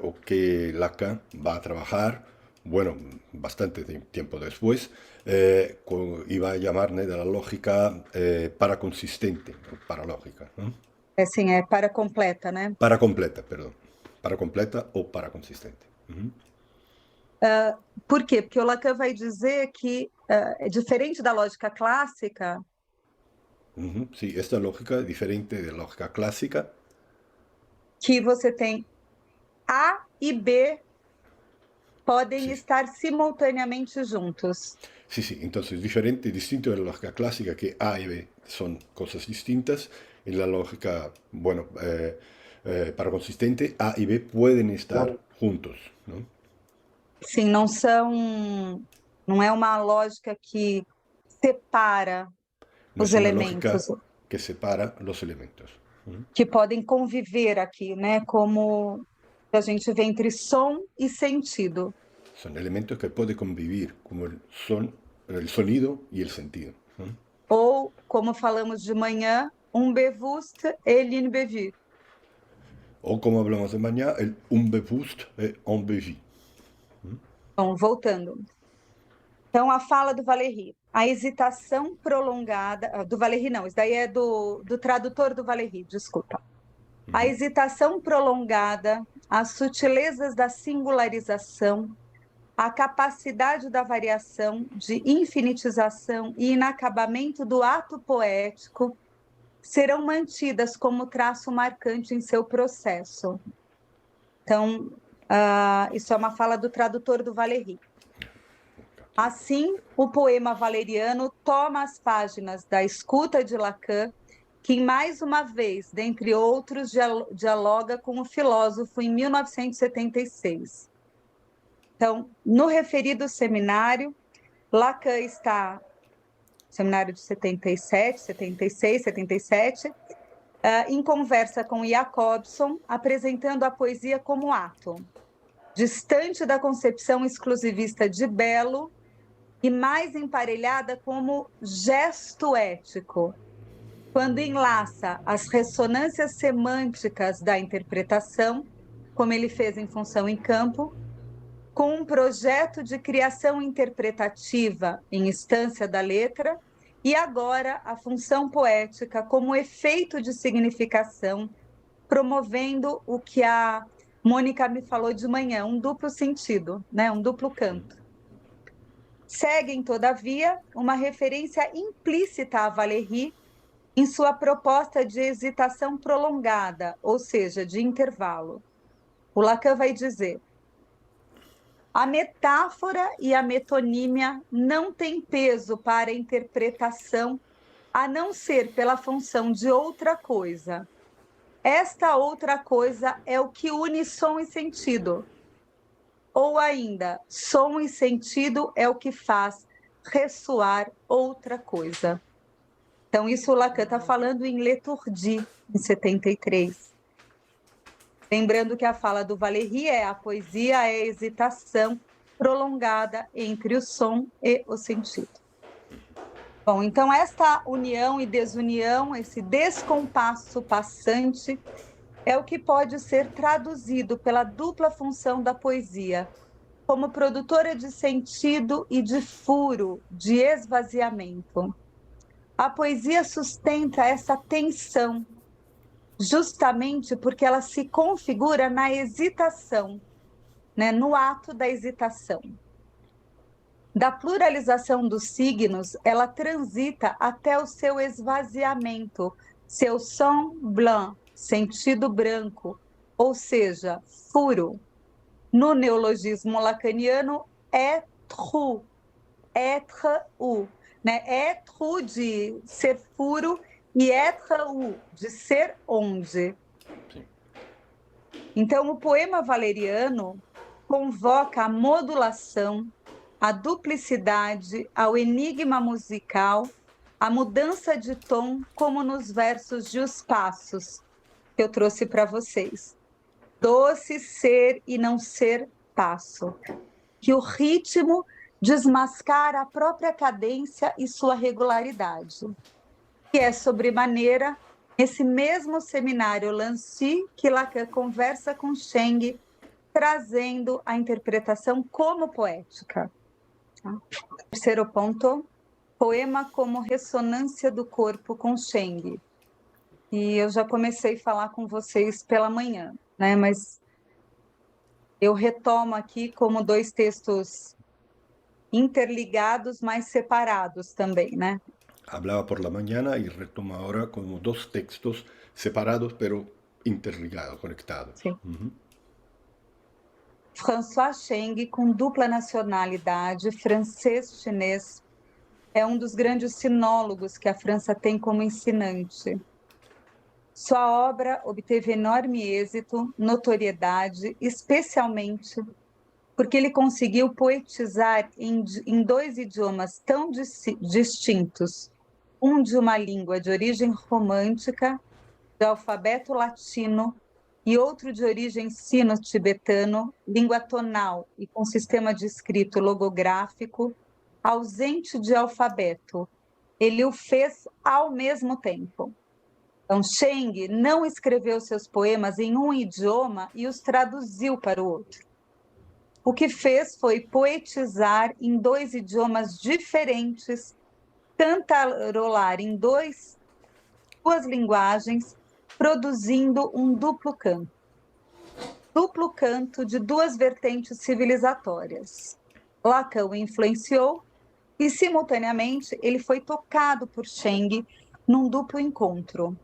o que Lacan va a trabajar, bueno, bastante tiempo después, y va a llamar de la lógica paraconsistente, paralógica. ¿No? Sim, é paracompleta, né? Paracompleta, perdão. Paracompleta ou paraconsistente. Por quê? Porque o Lacan vai dizer que, diferente da lógica clássica... Sim, esta lógica é diferente da lógica clássica. Que você tem A e B podem estar simultaneamente juntos. Sí, sí, entonces diferente, distinto de la lógica clásica, que A y B son cosas distintas. En la lógica, bueno, paraconsistente, A y B pueden estar juntos, ¿no? Sim, não é uma lógica que separa os elementos. Que separa os elementos. Que podem conviver aqui, né? Como que a gente vê entre som e sentido. Son elementos que pueden convivir, como el sonido y el sentido. Ou, como falamos de manhã, unbewusst et l'inbevu. O como hablamos de mañana, el unbewusst et unbevu. Bom, voltando. Então, a fala do Valéry. A hesitação prolongada... Do Valéry, não, isso daí é do tradutor do Valéry, desculpa. A hesitação prolongada, as sutilezas da singularização, a capacidade da variação, de infinitização e inacabamento do ato poético serão mantidas como traço marcante em seu processo. Então, isso é uma fala do tradutor do Valéry. Assim, o poema valeriano toma as páginas da escuta de Lacan, que mais uma vez, dentre outros, dialoga com o filósofo em 1976. Então, no referido seminário, Lacan está, seminário de 77, 76, 77, em conversa com Jacobson, apresentando a poesia como ato, distante da concepção exclusivista de belo e mais emparelhada como gesto ético, quando enlaça as ressonâncias semânticas da interpretação, como ele fez em Função em Campo, com um projeto de criação interpretativa em instância da letra, e agora a função poética como efeito de significação, promovendo o que a Mônica me falou de manhã, um duplo sentido, né? Um duplo canto. Seguem, todavia, uma referência implícita a Valéry em sua proposta de hesitação prolongada, ou seja, de intervalo. O Lacan vai dizer: a metáfora e a metonímia não têm peso para a interpretação, a não ser pela função de outra coisa. Esta outra coisa é o que une som e sentido. Ou ainda, som e sentido é o que faz ressoar outra coisa. Então, isso o Lacan está falando em L'étourdi, em 73. Lembrando que a fala do Valéry é: a poesia é a hesitação prolongada entre o som e o sentido. Bom, então esta união e desunião, esse descompasso passante, é o que pode ser traduzido pela dupla função da poesia, como produtora de sentido e de furo, de esvaziamento. A poesia sustenta essa tensão, justamente porque ela se configura na hesitação, né, no ato da hesitação. Da pluralização dos signos, ela transita até o seu esvaziamento, seu semblant, sentido branco, ou seja, furo. No neologismo lacaniano, être, être-u, né? Être de ser furo e être-u, de ser onde. Então, o poema valeriano convoca a modulação, a duplicidade, ao enigma musical, a mudança de tom, como nos versos de Os Passos, que eu trouxe para vocês. Doce ser e não ser passo. Que o ritmo desmascara a própria cadência e sua regularidade. Que é sobremaneira, nesse mesmo seminário Lancy, que Lacan conversa com Cheng, trazendo a interpretação como poética. Terceiro ponto, poema como ressonância do corpo com Cheng. E eu já comecei a falar com vocês pela manhã, né? Mas eu retomo aqui como dois textos interligados, mas separados também, né? Hablaba por la mañana y retoma ahora como dos textos separados, pero interligados, conectados. Sim. François Cheng, com dupla nacionalidade, francês-chinês, é um dos grandes sinólogos que a França tem como ensinante. Sua obra obteve enorme êxito, notoriedade, especialmente porque ele conseguiu poetizar em dois idiomas tão distintos, um de uma língua de origem romântica, de alfabeto latino, e outro de origem sino-tibetano, língua tonal e com sistema de escrito logográfico, ausente de alfabeto. Ele o fez ao mesmo tempo. Então, Cheng não escreveu seus poemas em um idioma e os traduziu para o outro. O que fez foi poetizar em 2 idiomas diferentes, cantarolar em duas linguagens, produzindo um duplo canto de 2 vertentes civilizatórias. Lacan o influenciou e, simultaneamente, ele foi tocado por Cheng num duplo encontro.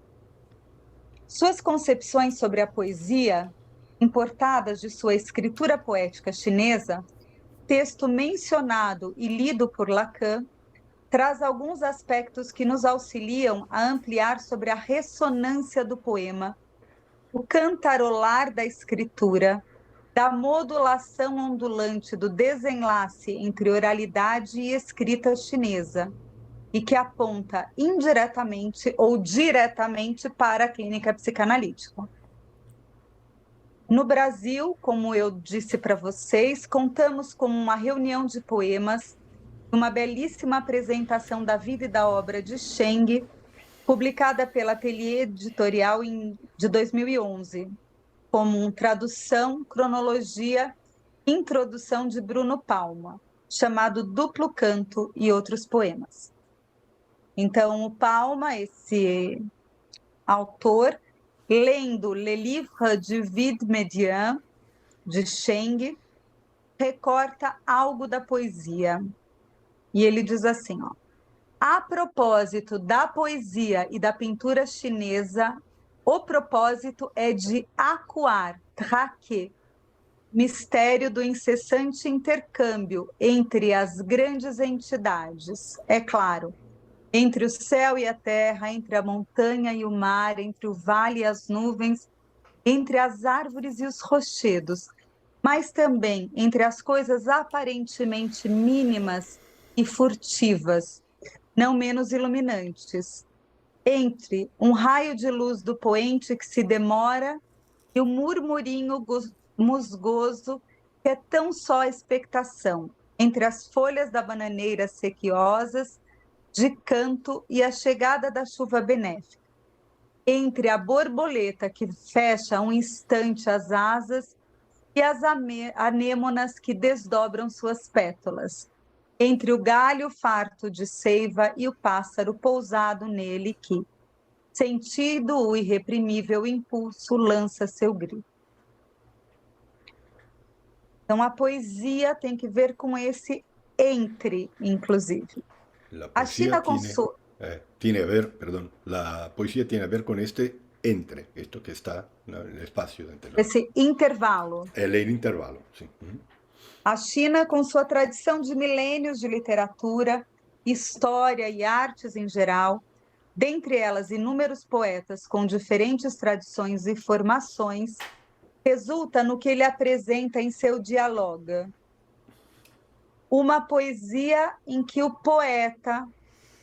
Suas concepções sobre a poesia, importadas de sua escritura poética chinesa, texto mencionado e lido por Lacan, traz alguns aspectos que nos auxiliam a ampliar sobre a ressonância do poema, o cantarolar da escritura, da modulação ondulante do desenlace entre oralidade e escrita chinesa, e que aponta indiretamente ou diretamente para a clínica psicanalítica. No Brasil, como eu disse para vocês, contamos com uma reunião de poemas, uma belíssima apresentação da vida e da obra de Cheng, publicada pela Ateliê Editorial de 2011, como tradução, cronologia, introdução de Bruno Palma, chamado Duplo Canto e Outros Poemas. Então, o Palma, esse autor, lendo Le Livre du Vide Médian, de Cheng, recorta algo da poesia. E ele diz assim, ó: a propósito da poesia e da pintura chinesa, o propósito é de acuar, traquer, mistério do incessante intercâmbio entre as grandes entidades, é claro, entre o céu e a terra, entre a montanha e o mar, entre o vale e as nuvens, entre as árvores e os rochedos, mas também entre as coisas aparentemente mínimas e furtivas, não menos iluminantes, entre um raio de luz do poente que se demora e o murmurinho musgoso que é tão só expectação, entre as folhas da bananeira sequiosas, de canto e a chegada da chuva benéfica, entre a borboleta que fecha um instante as asas e as anêmonas que desdobram suas pétalas, entre o galho farto de seiva e o pássaro pousado nele que, sentido o irreprimível impulso, lança seu grito. Então, a poesia tem que ver com esse entre, inclusive. La A poesía China com tiene a ver, perdón, la poesía tiene a ver con este entre, esto que está en el espacio entre los... esse intervalo. El intervalo, sí. A China, com sua tradição de milênios de literatura, história e artes em geral, dentre elas inúmeros poetas com diferentes tradições e formações, resulta no que ele apresenta em seu Dialoga. Uma poesia em que o poeta,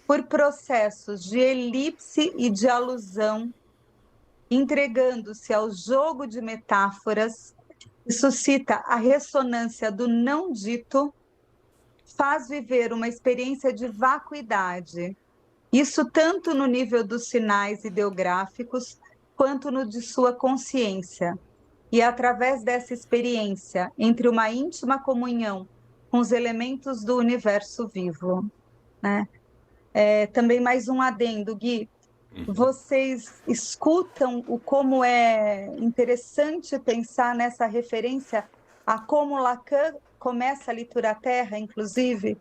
por processos de elipse e de alusão, entregando-se ao jogo de metáforas, que suscita a ressonância do não dito, faz viver uma experiência de vacuidade. Isso tanto no nível dos sinais ideográficos, quanto no de sua consciência. E através dessa experiência, entre uma íntima comunhão com os elementos do universo vivo, né? Também mais um adendo, Gui. Vocês escutam como é interessante pensar nessa referência a como Lacan começa a Literatura Terra, inclusive?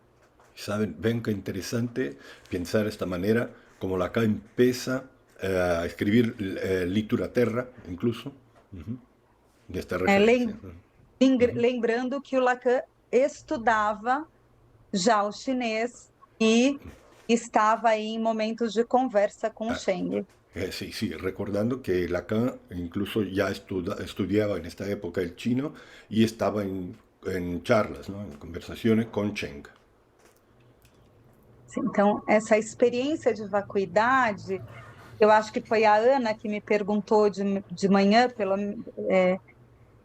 ¿Saben? Ven que interesante pensar de esta manera, como Lacan empieza a escribir Literatura Terra, incluso, desta referência. Lembrando que o Lacan estudava já o chinês e estava aí em momentos de conversa com Cheng. Sí, sí, recordando que Lacan incluso ya estudiaba en esta época el chino y estaba en charlas, ¿no? En conversaciones con Cheng. Então, essa experiência de vacuidade Eu acho que foi a Ana que me perguntou de manhã,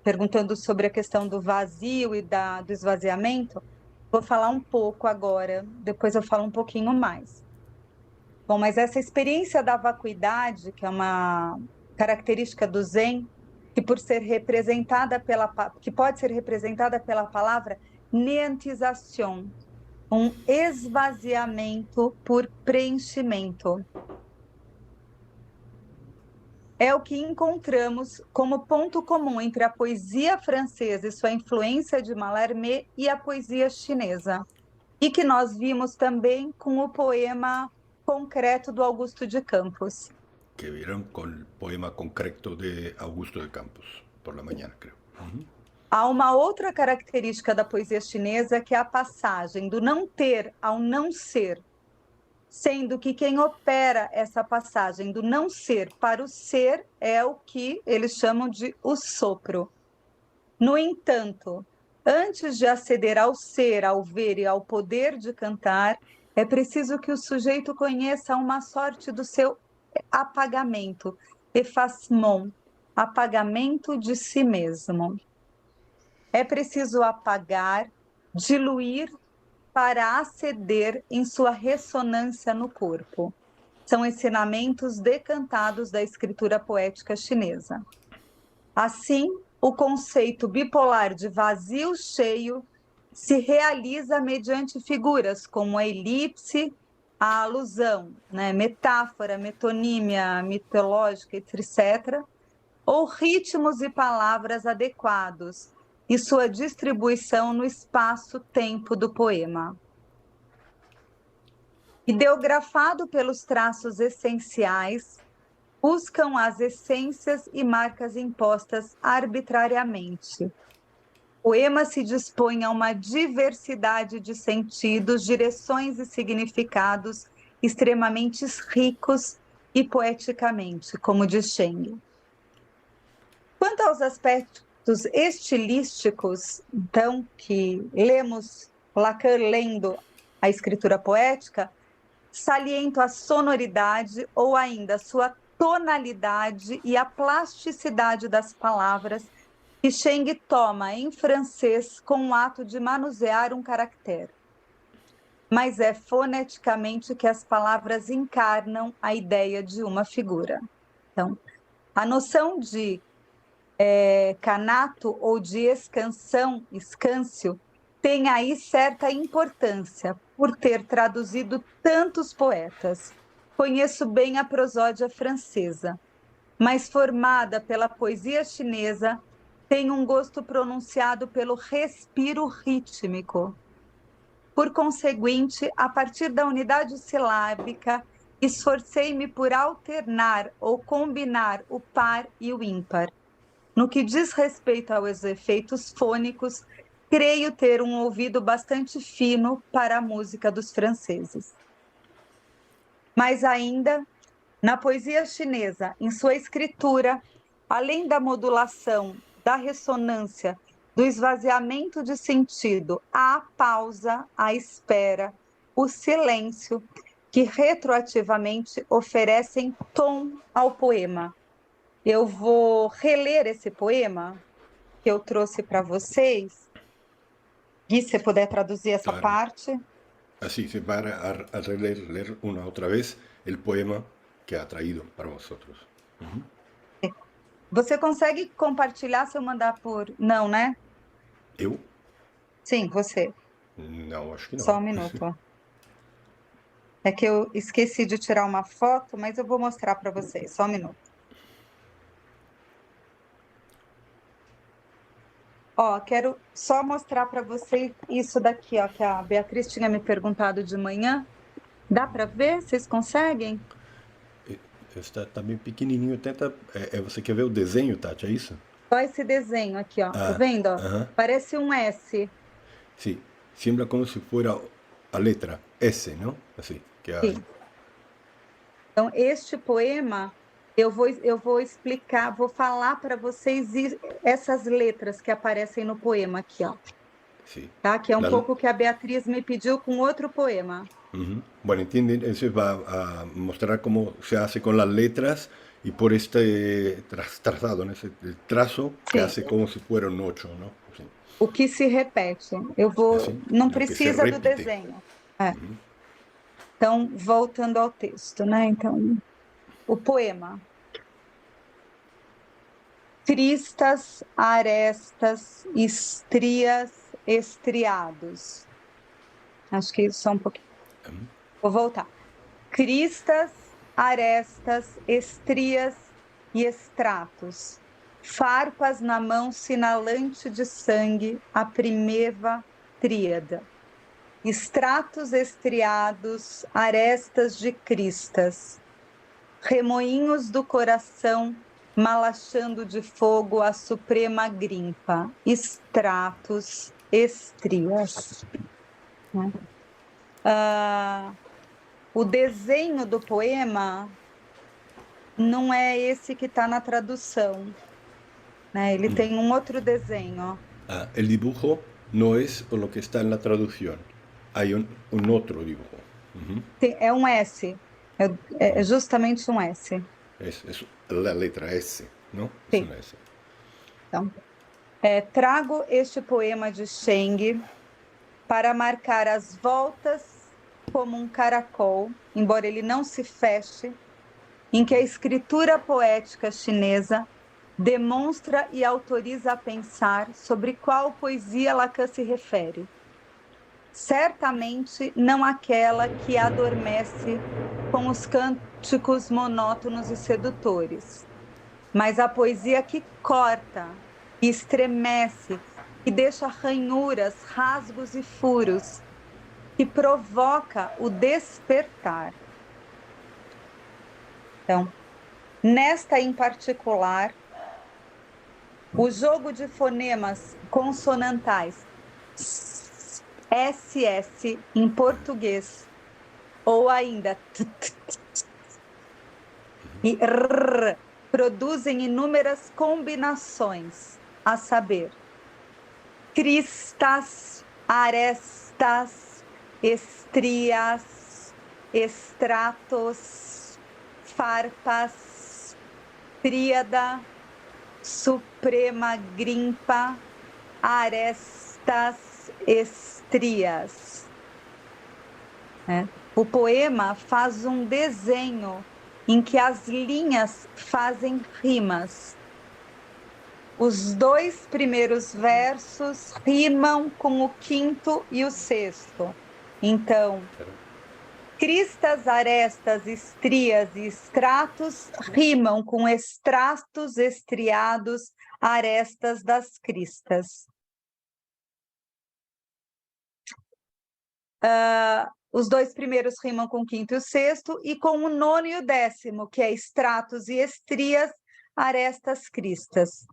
perguntando sobre a questão do vazio e do esvaziamento. Vou falar um pouco agora, depois eu falo um pouquinho mais. Bom, mas essa experiência da vacuidade, que é uma característica do Zen, que pode ser representada pela palavra neantização, um esvaziamento por preenchimento. É o que encontramos como ponto comum entre a poesia francesa e sua influência de Mallarmé e a poesia chinesa, e que nós vimos também com o poema concreto do Augusto de Campos. Que vieron con el poema concreto de Augusto de Campos, por la mañana, creo. Há uma outra característica da poesia chinesa, que é a passagem do não ter ao não ser, sendo que quem opera essa passagem do não ser para o ser é o que eles chamam de o sopro. No entanto, antes de aceder ao ser, ao ver e ao poder de cantar, é preciso que o sujeito conheça uma sorte do seu apagamento, effacement, apagamento de si mesmo. É preciso apagar, diluir, para aceder em sua ressonância no corpo. São ensinamentos decantados da escritura poética chinesa. Assim, o conceito bipolar de vazio cheio se realiza mediante figuras como a elipse, a alusão, metáfora, metonímia mitológica, etc., ou ritmos e palavras adequados, e sua distribuição no espaço-tempo do poema. Ideografado pelos traços essenciais, buscam as essências e marcas impostas arbitrariamente. O poema se dispõe a uma diversidade de sentidos, direções e significados extremamente ricos e poeticamente, como diz Cheng. Quanto aos aspectos estilísticos, então, que lemos Lacan lendo a escritura poética, saliento a sonoridade ou ainda sua tonalidade e a plasticidade das palavras que Cheng toma em francês com o ato de manusear um caractere. Mas é foneticamente que as palavras encarnam a ideia de uma figura. Então, a noção de canato ou de escâncio tem aí certa importância por ter traduzido tantos poetas. Conheço bem a prosódia francesa, mas formada pela poesia chinesa, tem um gosto pronunciado pelo respiro rítmico. Por conseguinte, a partir da unidade silábica, esforcei-me por alternar ou combinar o par e o ímpar. No que diz respeito aos efeitos fônicos, creio ter um ouvido bastante fino para a música dos franceses. Mas ainda, na poesia chinesa, em sua escritura, além da modulação, da ressonância, do esvaziamento de sentido, há a pausa, a espera, o silêncio, que retroativamente oferecem tom ao poema. Eu vou reler esse poema que eu trouxe para vocês. Gui, se você puder traduzir essa parte. Así se va a leer una otra vez el poema que ha traído para vosotros. Você consegue compartilhar se eu mandar por... Não, né? ¿Eu? Sim, você. Não, acho que não. Só um minuto. É que eu esqueci de tirar uma foto, mas eu vou mostrar para vocês. Só um minuto. Ó, quero só mostrar para vocês isso daqui, ó, que a Beatriz tinha me perguntado de manhã. Dá para ver? Vocês conseguem? Está bem pequenininho. Tenta. Você quer ver o desenho, Tati? É isso? Só esse desenho aqui, ó. Tá vendo? Ó? Parece um S. Sim. Siembra como se fuera a letra S, não? Assim. Sim. Então, este poema, eu vou explicar, vou falar para vocês essas letras que aparecem no poema aqui, ó. Sí. tá? Que é um pouco o que a Beatriz me pediu com outro poema. Bueno, entienden, eso va a mostrar cómo se hace con las letras y por este trazado, ¿no? Ese trazo que Sim, hace como si fuera un 8, ¿no? Sí. o que se repete. Eu vou, Así, não lo que se precisa do repite. desenho. Então, voltando ao texto, né? Então, o poema. Cristas, arestas, estrias, estriados. Acho que só um pouquinho. Vou voltar. Cristas, arestas, estrias e estratos. Farpas na mão sinalante de sangue, a primeva tríada. Estratos estriados, arestas de cristas. Remoinhos do coração, malachando de fogo a suprema grimpa. Estratos, estrias. Né? O desenho do poema não é esse que está na tradução, né? Ele tem um outro desenho. El dibujo no es lo que está en la traducción. Hay un otro dibujo. É um S, é justamente um S. Es la letra S, ¿no? Es Sim. una S. Então, trago este poema de Cheng para marcar as voltas como um caracol, embora ele não se feche, em que a escritura poética chinesa demonstra e autoriza a pensar sobre qual poesia Lacan se refere. Certamente não aquela que adormece com os cânticos monótonos e sedutores, mas a poesia que corta, estremece, que deixa ranhuras, rasgos e furos, que provoca o despertar. Então, nesta em particular, o jogo de fonemas consonantais SS em português, ou ainda e R, produzem inúmeras combinações, a saber, cristas, arestas, estrias, estratos, farpas, tríada, suprema grimpa, arestas, estrias. O poema faz um desenho em que as linhas fazem rimas. Os 2 primeiros versos rimam com o 5º e o 6º. Então, cristas, arestas, estrias e estratos rimam com estratos, estriados, arestas das cristas. Os 2 primeiros rimam com o 5º e o 6º, e com o 9º e o 10º, que é estratos e estrias, arestas, cristas.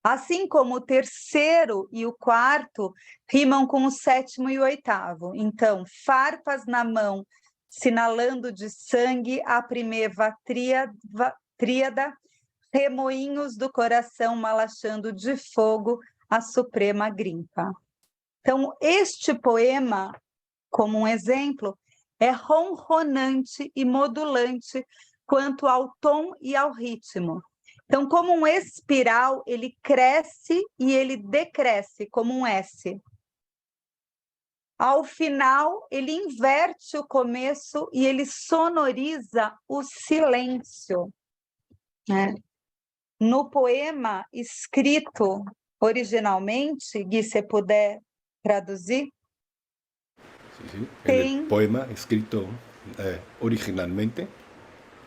Assim como o 3º e o 4º rimam com o 7º e o 8º. Então, farpas na mão, sinalando de sangue a primeva tríada, remoinhos do coração, malachando de fogo a suprema grimpa. Então, este poema, como um exemplo, é ronronante e modulante quanto ao tom e ao ritmo. Então, como um espiral, ele cresce e ele decresce, como um S. Ao final, ele inverte o começo e ele sonoriza o silêncio. Né? No poema escrito originalmente, Gui, se puder traduzir? Sí. El poema escrito originalmente.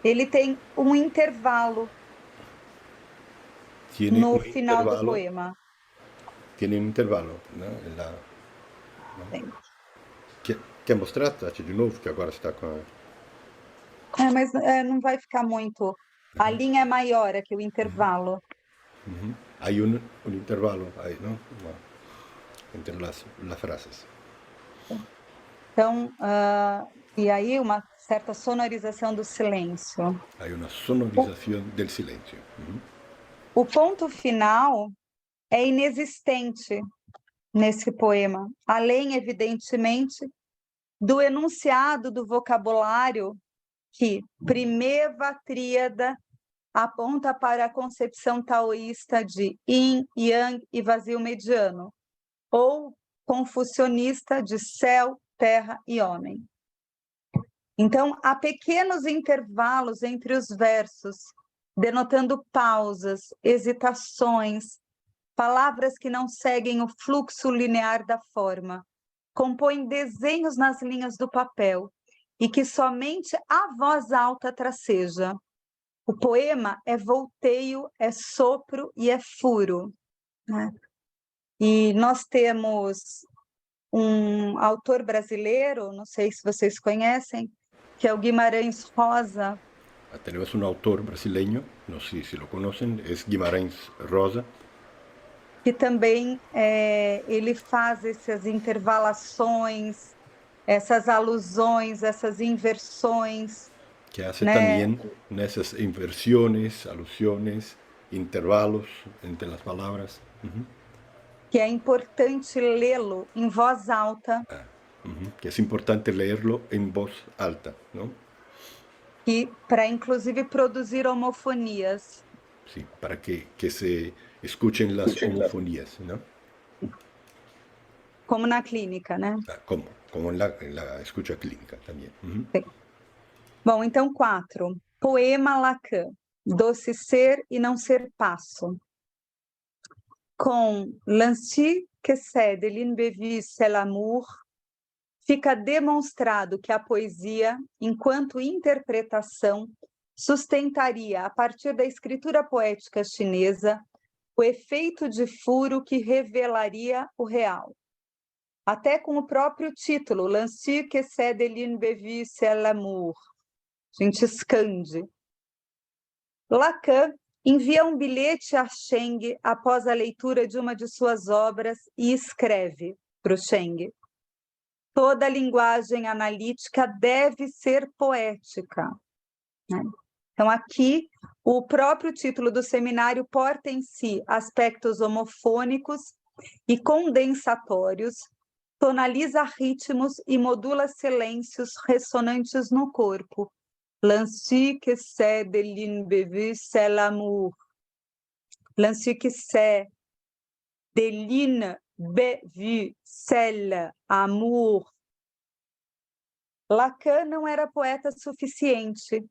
Ele tem um intervalo no final do poema. Tiene un intervalo, né? Quer mostrar, Tati, de novo, que agora está com a... Mas não vai ficar muito. A linha é maior que o intervalo. Há um intervalo aí, não? Entre as frases. Então, e aí uma certa sonorização do silêncio. Há uma sonorização do silêncio. O ponto final é inexistente, nesse poema, além, evidentemente, do enunciado do vocabulário que primeva tríada aponta para a concepção taoísta de yin, yang e vazio mediano, ou confucionista de céu, terra e homem. Então, há pequenos intervalos entre os versos, denotando pausas, hesitações, palavras que não seguem o fluxo linear da forma, compõem desenhos nas linhas do papel e que somente a voz alta traceja. O poema é volteio, é sopro e é furo, né? E nós temos um autor brasileiro, não sei se vocês conhecem, que é o Guimarães Rosa. Tenemos un autor brasileño, no sé si lo conocen, es Guimarães Rosa, que também ele faz essas intervalações, essas alusões, essas inversões, que hace né? también esas inversiones, alusiones, intervalos entre las palabras. Que é importante lê-lo em voz alta. Que es importante leerlo en voz alta, ¿no? E para, inclusive, produzir homofonias. Sí, para que se escuchen las homofonías, ¿no? Como na clínica, né? Como en la escucha clínica también. Bom, então 4. Poema Lacan, doce ser e não ser passo. Com L'Institut que cède l'inbevu c'est l'amour, fica demonstrado que a poesia, enquanto interpretação, sustentaria, a partir da escritura poética chinesa, o efeito de furo que revelaria o real. Até com o próprio título, L'Institut que cède l'inbevu c'est l'amour. A gente escande. Lacan envia um bilhete a Cheng após a leitura de uma de suas obras e escreve para o Cheng: toda linguagem analítica deve ser poética. Então, aqui, o próprio título do seminário porta em si aspectos homofônicos e condensatórios, tonaliza ritmos e modula silêncios ressonantes no corpo. L'Institut que cède l'inbevu c'est l'amour. L'Institut que cède l'inbevu c'est l'amour. Lacan não era poeta suficiente,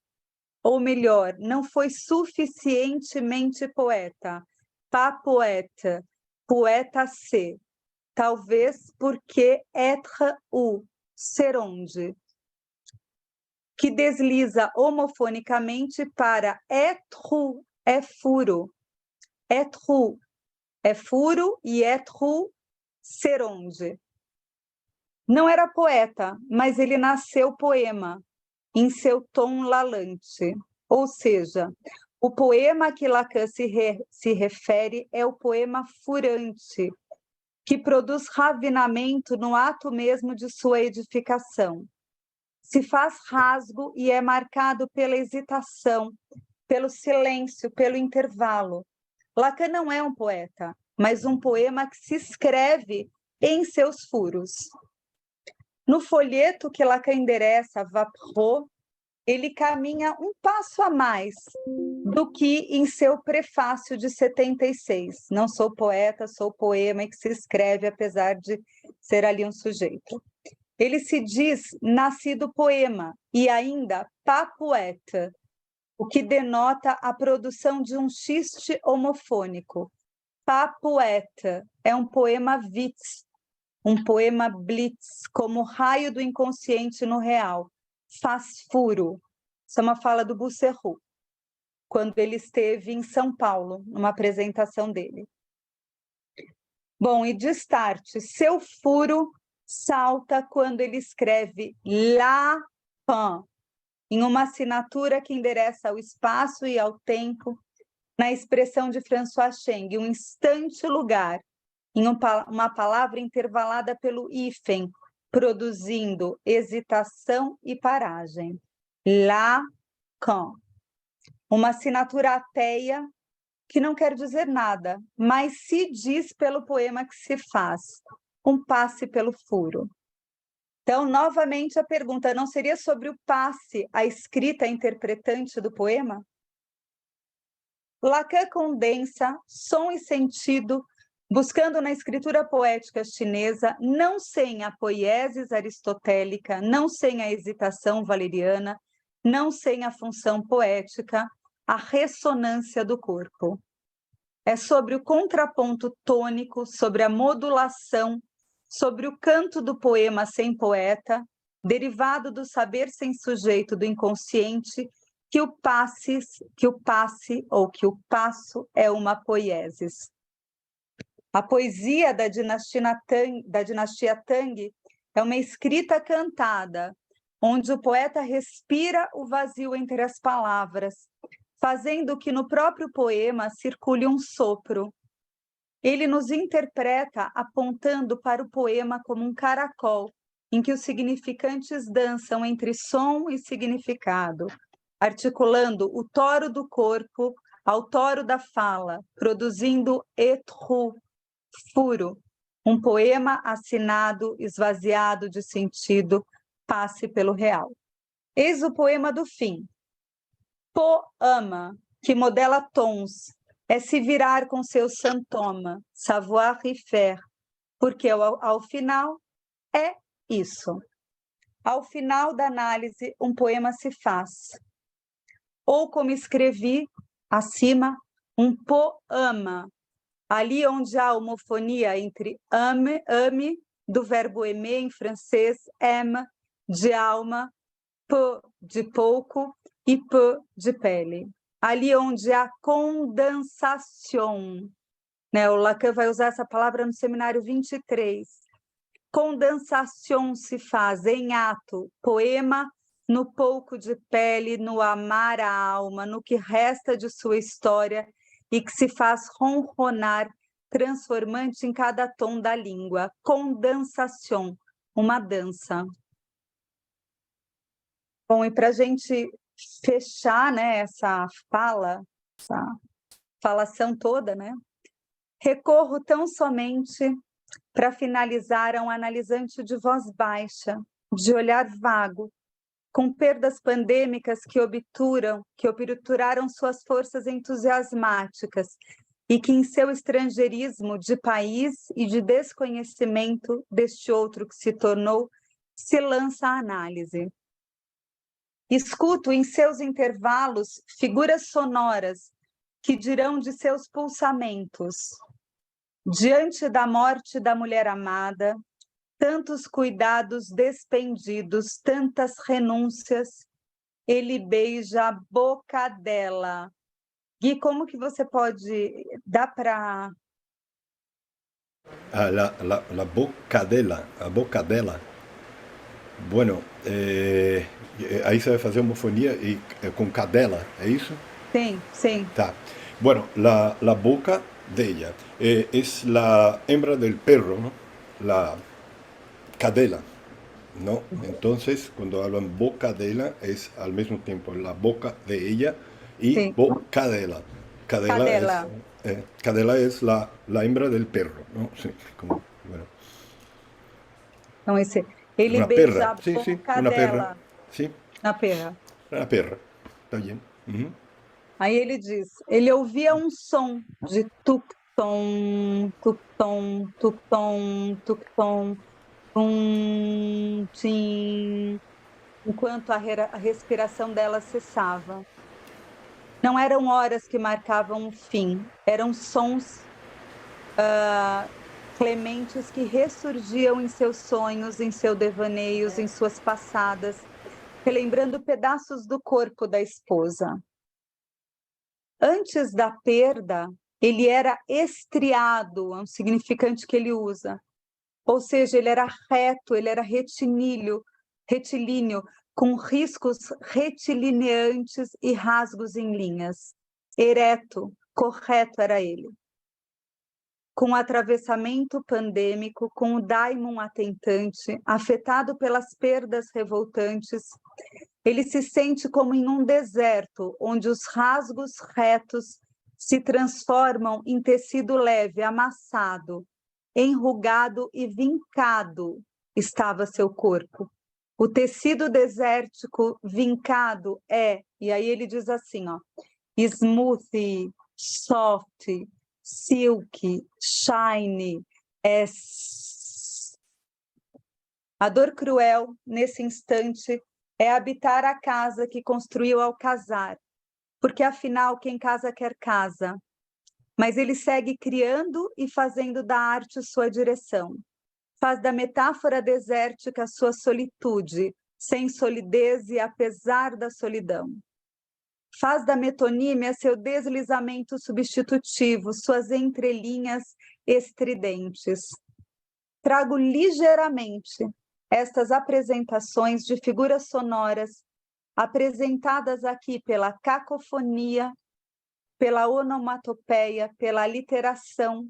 ou melhor, não foi suficientemente poeta. Pas poète, poeta ser. Talvez porque être où, ser onde, que desliza homofonicamente para être é furo. Être é furo e être ser onde. Não era poeta, mas ele nasceu poema, em seu tom lalante. Ou seja, o poema a que Lacan se refere é o poema furante, que produz ravinamento no ato mesmo de sua edificação. Se faz rasgo e é marcado pela hesitação, pelo silêncio, pelo intervalo. Lacan não é um poeta, mas um poema que se escreve em seus furos. No folheto que Lacan endereça a Vapereau, ele caminha um passo a mais do que em seu prefácio de 76. Não sou poeta, sou poema, e que se escreve apesar de ser ali um sujeito. Ele se diz nascido poema e ainda pas poète, o que denota a produção de um xiste homofônico. Pas poète é um poema witz, um poema blitz, como raio do inconsciente no real. Faz furo. Isso é uma fala do Busserru, quando ele esteve em São Paulo, numa apresentação dele. Bom, e de start, seu furo salta quando ele escreve la fin, em uma assinatura que endereça ao espaço e ao tempo, na expressão de François Cheng, um instante lugar, em uma palavra intervalada pelo hífen, produzindo hesitação e paragem. Lacan. Uma assinatura ateia que não quer dizer nada, mas se diz pelo poema que se faz, um passe pelo furo. Então, novamente a pergunta, não seria sobre o passe, a escrita interpretante do poema? Lacan condensa som e sentido, buscando na escritura poética chinesa, não sem a poiesis aristotélica, não sem a hesitação valeriana, não sem a função poética, a ressonância do corpo. É sobre o contraponto tônico, sobre a modulação, sobre o canto do poema sem poeta, derivado do saber sem sujeito do inconsciente, que o passe ou que o passo é uma poiesis. A poesia da dinastia Tang é uma escrita cantada, onde o poeta respira o vazio entre as palavras, fazendo que no próprio poema circule um sopro. Ele nos interpreta apontando para o poema como um caracol, em que os significantes dançam entre som e significado, articulando o toro do corpo ao toro da fala, produzindo étru, furo, um poema assinado, esvaziado de sentido, passe pelo real. Eis o poema do fim. Poama, que modela tons, é se virar com seu santoma, savoir-faire, porque ao final é isso. Ao final da análise, um poema se faz. Ou como escrevi acima, um poama, ali onde há homofonia entre ame, do verbo aimer em francês, aime, de alma, peu, de pouco, e peu, de pele. Ali onde há condensação, né? O Lacan vai usar essa palavra no seminário 23. Condensação se faz em ato, poema, no pouco de pele, no amar a alma, no que resta de sua história e que se faz ronronar, transformante em cada tom da língua. Condensação, uma dança. Bom, e para a gente fechar, né, essa falação toda, né, recorro tão somente para finalizar a um analisante de voz baixa, de olhar vago, com perdas pandêmicas que obturaram suas forças entusiasmáticas e que em seu estrangeirismo de país e de desconhecimento deste outro que se tornou, se lança à análise. Escuto em seus intervalos figuras sonoras que dirão de seus pulsamentos. Diante da morte da mulher amada, tantos cuidados despendidos, tantas renúncias, ele beija a boca dela. Gui, como que você pode dar para... La boca dela. Bueno, aí você vai fazer homofonia com cadela, é isso? Sim. Tá. Bueno, la boca de ella es la hembra del perro, ¿no? La cadela, ¿no? Entonces, cuando hablan boca de ella, es al mismo tiempo la boca de ella y Sí. cadela. Cadela. Cadela es la hembra del perro, ¿no? Sí, como, bueno. Então, ele Una beija perra, a sí, boca una dela. perra, sí, Na perra. una perra, está bien. Aí ele diz, ele ouvia um som de tuk-tom, tuk-tom, tuk-tom, tuk-tom, tim, enquanto a respiração dela cessava. Não eram horas que marcavam o fim, eram sons clementes que ressurgiam em seus sonhos, em seus devaneios, em suas passadas, relembrando pedaços do corpo da esposa. Antes da perda, ele era estriado, é um significante que ele usa. Ou seja, ele era reto, ele era retilíneo, com riscos retilineantes e rasgos em linhas. Ereto, correto era ele. Com o atravessamento pandêmico, com o daimon atentante, afetado pelas perdas revoltantes, ele se sente como em um deserto, onde os rasgos retos se transformam em tecido leve, amassado, enrugado e vincado estava seu corpo. O tecido desértico vincado e aí ele diz assim, ó, smooth, soft, silky, shiny, A dor cruel, nesse instante, é habitar a casa que construiu ao casar, porque afinal quem casa quer casa. Mas ele segue criando e fazendo da arte sua direção. Faz da metáfora desértica sua solitude, sem solidez e apesar da solidão. Faz da metonímia seu deslizamento substitutivo, suas entrelinhas estridentes. Trago ligeiramente estas apresentações de figuras sonoras, apresentadas aqui pela cacofonia, pela onomatopeia, pela literação,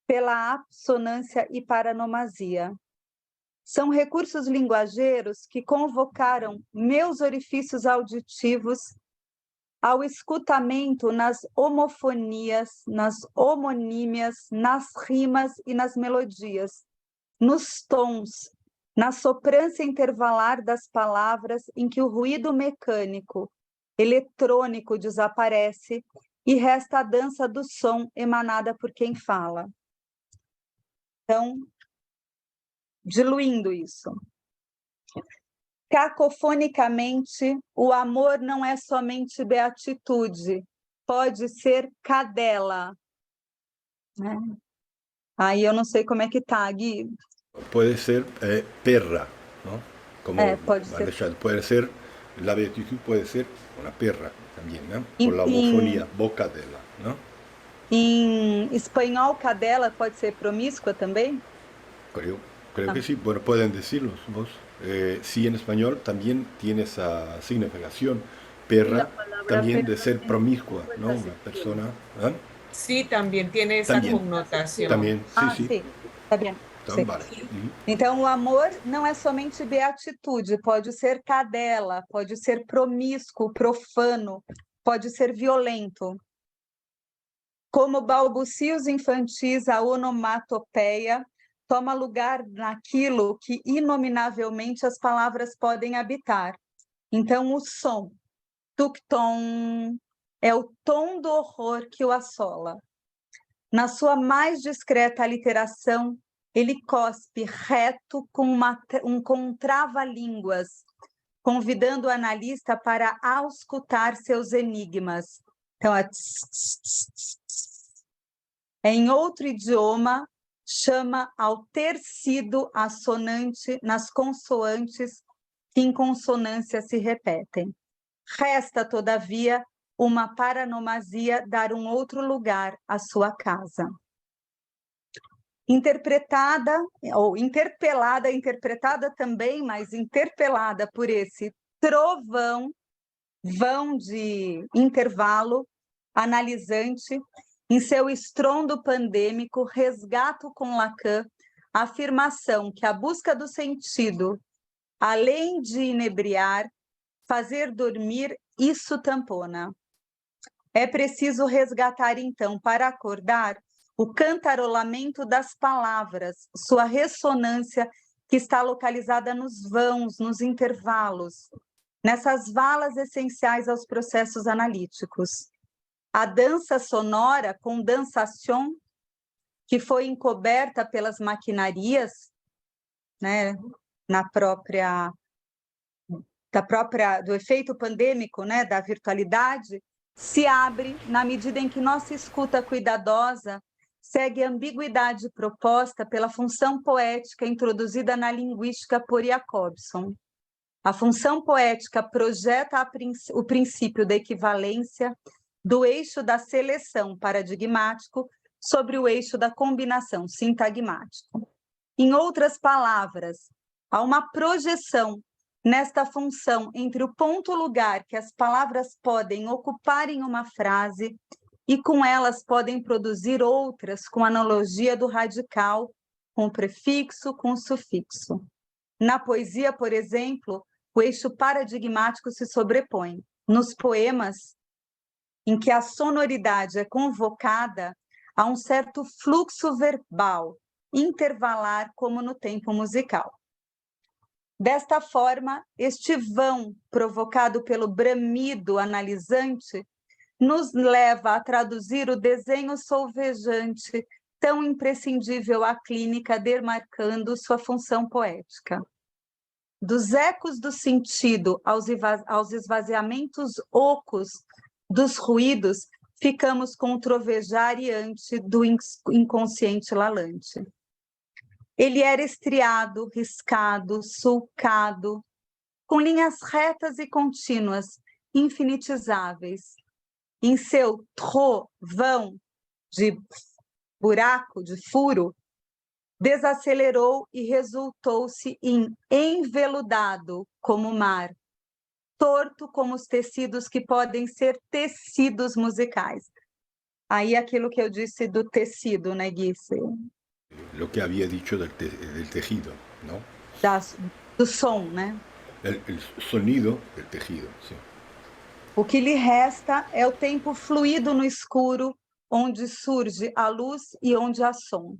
pela assonância e paranomasia. São recursos linguageiros que convocaram meus orifícios auditivos ao escutamento nas homofonias, nas homonímias, nas rimas e nas melodias, nos tons, na soprância intervalar das palavras em que o ruído mecânico, eletrônico desaparece e resta a dança do som emanada por quem fala. Então, diluindo isso. Cacofonicamente, o amor não é somente beatitude, pode ser cadela. Né? Aí eu não sei como é que tá, Gui. Puede ser perra, ¿no? Como pode ser. Puede ser, la beatitud puede ser una perra también, ¿no? Por la homofonía, boca dela, ¿no? Em espanhol, cadela pode ser promíscua também? Creo que sí. Bueno, pueden decirlo vos. Sí, en español también tiene esa significación. Perra también de ser promiscua, ¿no? Una persona. ¿Eh? Sí, también tiene esa connotación. También, sí. Sim, tá bem. Então, vale. Então, o amor não é somente beatitude, pode ser cadela, pode ser promíscuo, profano, pode ser violento. Como balbucios infantis, a onomatopeia toma lugar naquilo que inominavelmente as palavras podem habitar. Então, o som, tuk-tom, é o tom do horror que o assola. Na sua mais discreta aliteração, ele cospe reto com um trava-línguas, convidando o analista para auscultar seus enigmas. Então, em outro idioma, chama ao ter sido assonante nas consoantes que em consonância se repetem. Resta, todavia, uma paranomasia dar um outro lugar à sua casa. Interpretada também, mas interpelada por esse trovão, vão de intervalo, analisante, em seu estrondo pandêmico, resgato com Lacan a afirmação que a busca do sentido, além de inebriar, fazer dormir, isso tampona. É preciso resgatar, então, para acordar, o cantarolamento das palavras, sua ressonância que está localizada nos vãos, nos intervalos, nessas valas essenciais aos processos analíticos. A dança sonora, com dançação, que foi encoberta pelas maquinarias, né, do efeito pandêmico, né, da virtualidade, se abre na medida em que nossa escuta cuidadosa segue a ambiguidade proposta pela função poética introduzida na linguística por Jacobson. A função poética projeta o princípio da equivalência do eixo da seleção paradigmático sobre o eixo da combinação sintagmático. Em outras palavras, há uma projeção nesta função entre o ponto-lugar que as palavras podem ocupar em uma frase e com elas podem produzir outras com analogia do radical, com o prefixo, com o sufixo. Na poesia, por exemplo, o eixo paradigmático se sobrepõe. Nos poemas, em que a sonoridade é convocada a um certo fluxo verbal, intervalar como no tempo musical. Desta forma, este vão provocado pelo bramido analisante nos leva a traduzir o desenho solvejante tão imprescindível à clínica, demarcando sua função poética. Dos ecos do sentido aos esvaziamentos ocos dos ruídos, ficamos com o trovejareante do inconsciente lalante. Ele era estriado, riscado, sulcado, com linhas retas e contínuas, infinitizáveis. Em seu trovão de buraco, de furo, desacelerou e resultou-se em enveludado como o mar, torto como os tecidos que podem ser tecidos musicais. Aí aquilo que eu disse do tecido, né, Gui? Lo que había dicho del tejido, ¿no? Do som, né? El sonido del tejido, sí. O que lhe resta é o tempo fluido no escuro, onde surge a luz e onde há som.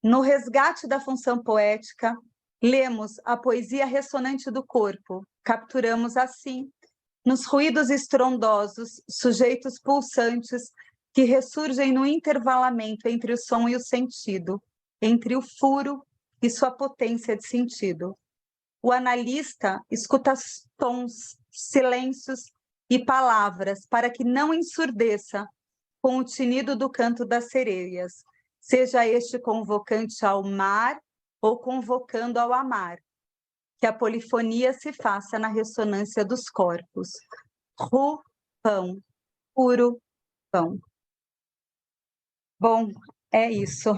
No resgate da função poética, lemos a poesia ressonante do corpo, capturamos assim, nos ruídos estrondosos, sujeitos pulsantes que ressurgem no intervalamento entre o som e o sentido, entre o furo e sua potência de sentido. O analista escuta tons, silêncios e palavras para que não ensurdeça com o tinido do canto das sereias, seja este convocante ao mar ou convocando ao amar, que a polifonia se faça na ressonância dos corpos. Ru, pão, puro, pão. Bom, é isso.